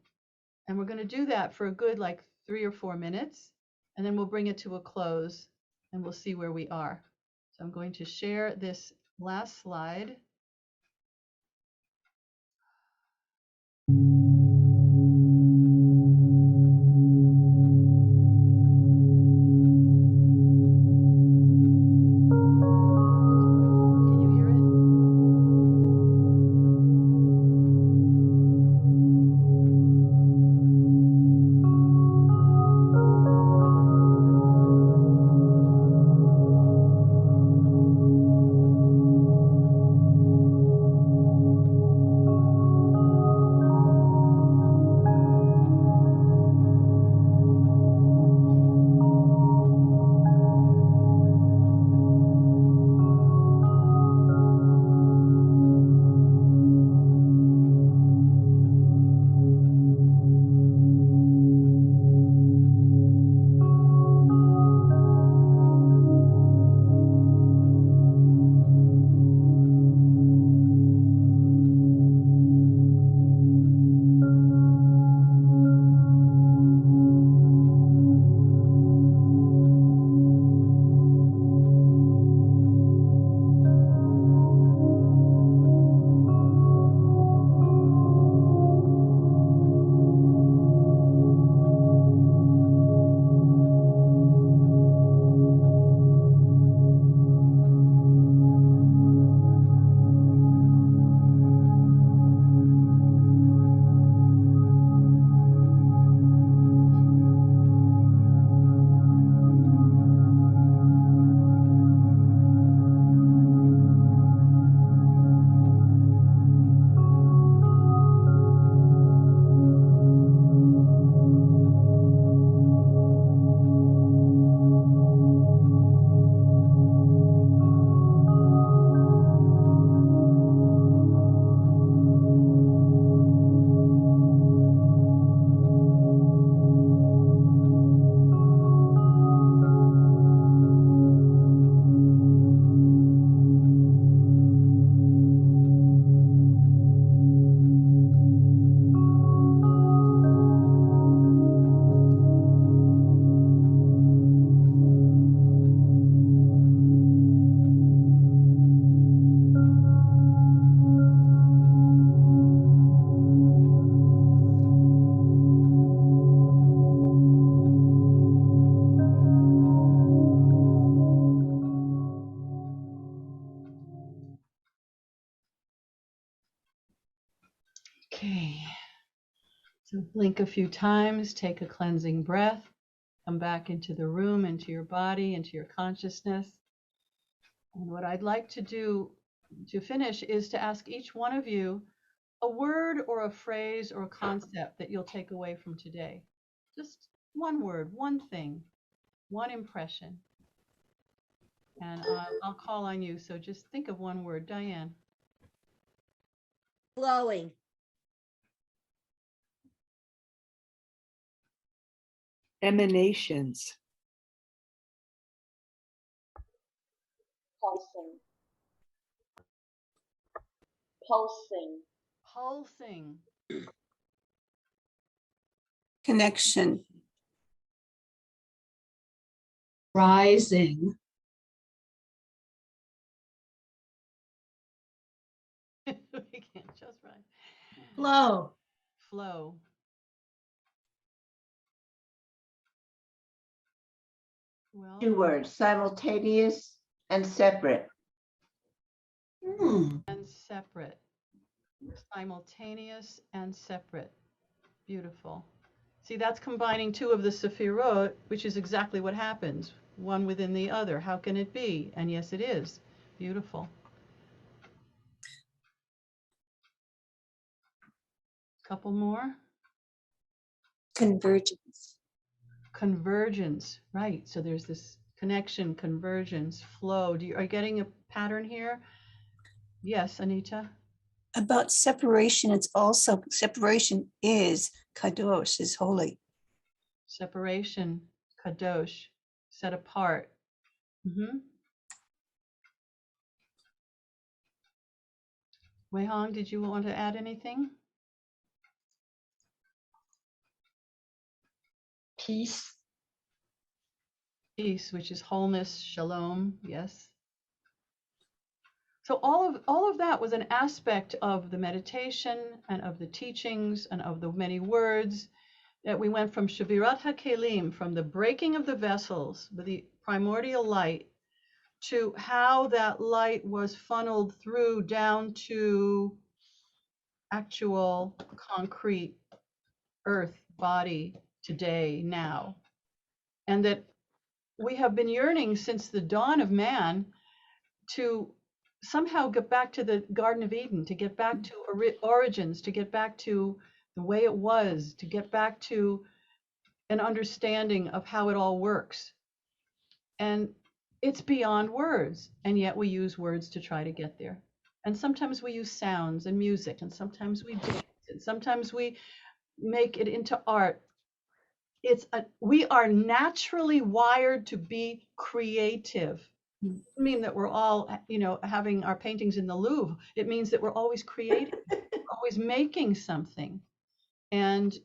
Speaker 1: And we're going to do that for a good like 3 or 4 minutes, and then we'll bring it to a close and we'll see where we are. So I'm going to share this last slide. Can you hear it? Okay, so blink a few times, take a cleansing breath, come back into the room, into your body, into your consciousness. And what I'd like to do to finish is to ask each one of you a word or a phrase or a concept that you'll take away from today. Just one word, one thing, one impression. And I'll call on you, so just think of one word. Diane.
Speaker 6: Flowing.
Speaker 7: Emanations.
Speaker 3: Pulsing. Pulsing.
Speaker 1: Pulsing.
Speaker 2: Connection.
Speaker 4: Rising.
Speaker 1: We can't just run.
Speaker 4: Flow.
Speaker 1: Flow. Well,
Speaker 6: 2 words, simultaneous and separate.
Speaker 1: And separate. Simultaneous and separate. Beautiful. See, that's combining two of the Sefirot, which is exactly what happens, one within the other. How can it be? And yes, it is. Beautiful. Couple more.
Speaker 2: Convergence.
Speaker 1: Convergence, right. So there's this connection, convergence, flow. Are you getting a pattern here? Yes, Anita?
Speaker 7: About separation, it's also, separation is kadosh, is holy.
Speaker 1: Separation, kadosh, set apart. Wei Hong, did you want to add anything?
Speaker 3: Peace.
Speaker 1: Peace, which is wholeness, shalom, yes. So all of that was an aspect of the meditation and of the teachings and of the many words that we went from Shavirat Hakhelim, from the breaking of the vessels with the primordial light, to how that light was funneled through down to actual concrete earth body today, now. And that we have been yearning since the dawn of man to somehow get back to the Garden of Eden, to get back to origins, to get back to the way it was, to get back to an understanding of how it all works. And it's beyond words, and yet we use words to try to get there. And sometimes we use sounds and music, and sometimes we dance, and sometimes we make it into art. We are naturally wired to be creative. It doesn't mean that we're all, having our paintings in the Louvre. It means that we're always creating, always making something. And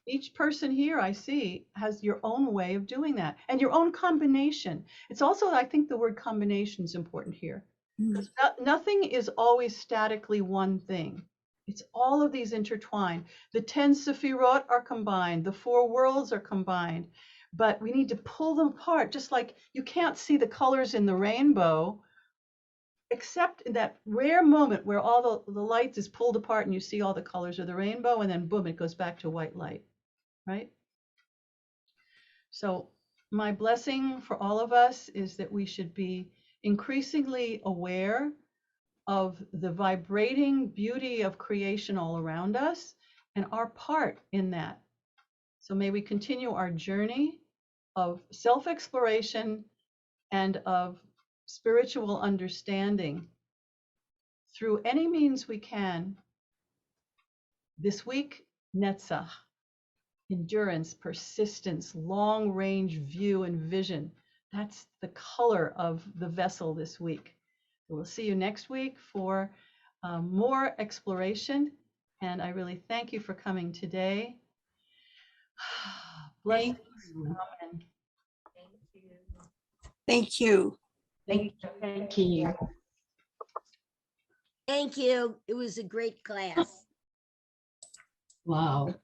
Speaker 1: each person here I see has your own way of doing that and your own combination. It's also, I think the word combination is important here. Because nothing is always statically one thing. It's all of these intertwined. The 10 Sefirot are combined. The 4 worlds are combined. But we need to pull them apart, just like you can't see the colors in the rainbow, except in that rare moment where all the lights is pulled apart and you see all the colors of the rainbow, and then boom, it goes back to white light, right? So my blessing for all of us is that we should be increasingly aware of the vibrating beauty of creation all around us and our part in that. So may we continue our journey of self-exploration and of spiritual understanding through any means we can. This week, Netzach, endurance, persistence, long-range view and vision. That's the color of the vessel this week. We'll see you next week for more exploration. And I really thank you for coming today. Blessings. Amen.
Speaker 7: Thank you.
Speaker 3: Thank you.
Speaker 8: Thank you. It was a great class.
Speaker 4: Wow.